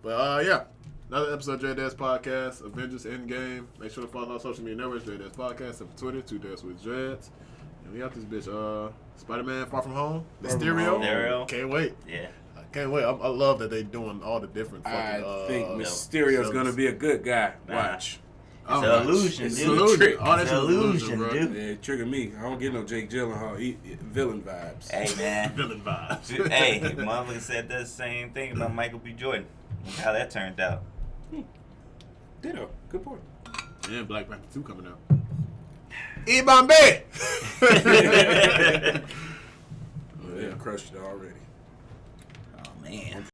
Speaker 1: But yeah. Another episode of DADS Podcast, Avengers Endgame. Make sure to follow our social media networks, DADS Podcast, on Twitter, 2DADS with Dreads. And we got this bitch, Spider-Man Far From Home, Mysterio.
Speaker 3: Mysterio.
Speaker 1: Can't wait.
Speaker 3: Yeah.
Speaker 1: I can't wait. I love that they doing all the different fucking,
Speaker 2: I think Mysterio's
Speaker 1: villains.
Speaker 2: going to be a good guy.
Speaker 3: Nah.
Speaker 2: Watch.
Speaker 3: It's an illusion,
Speaker 1: It's
Speaker 3: dude.
Speaker 1: an illusion.
Speaker 2: Trick.
Speaker 1: All that
Speaker 3: It's
Speaker 1: shit
Speaker 3: an
Speaker 1: is
Speaker 3: illusion,
Speaker 1: bro.
Speaker 3: dude.
Speaker 2: Yeah, it triggered me. I don't get no Jake Gyllenhaal villain vibes.
Speaker 3: Hey, man.
Speaker 1: Villain vibes.
Speaker 3: Hey, motherfucker said the same thing about Michael B. Jordan. Look how that turned out.
Speaker 2: Ditto. Good point.
Speaker 1: And Black Panther 2 coming out. E. Bombay!
Speaker 2: Yeah, crushed it already.
Speaker 3: Oh, man.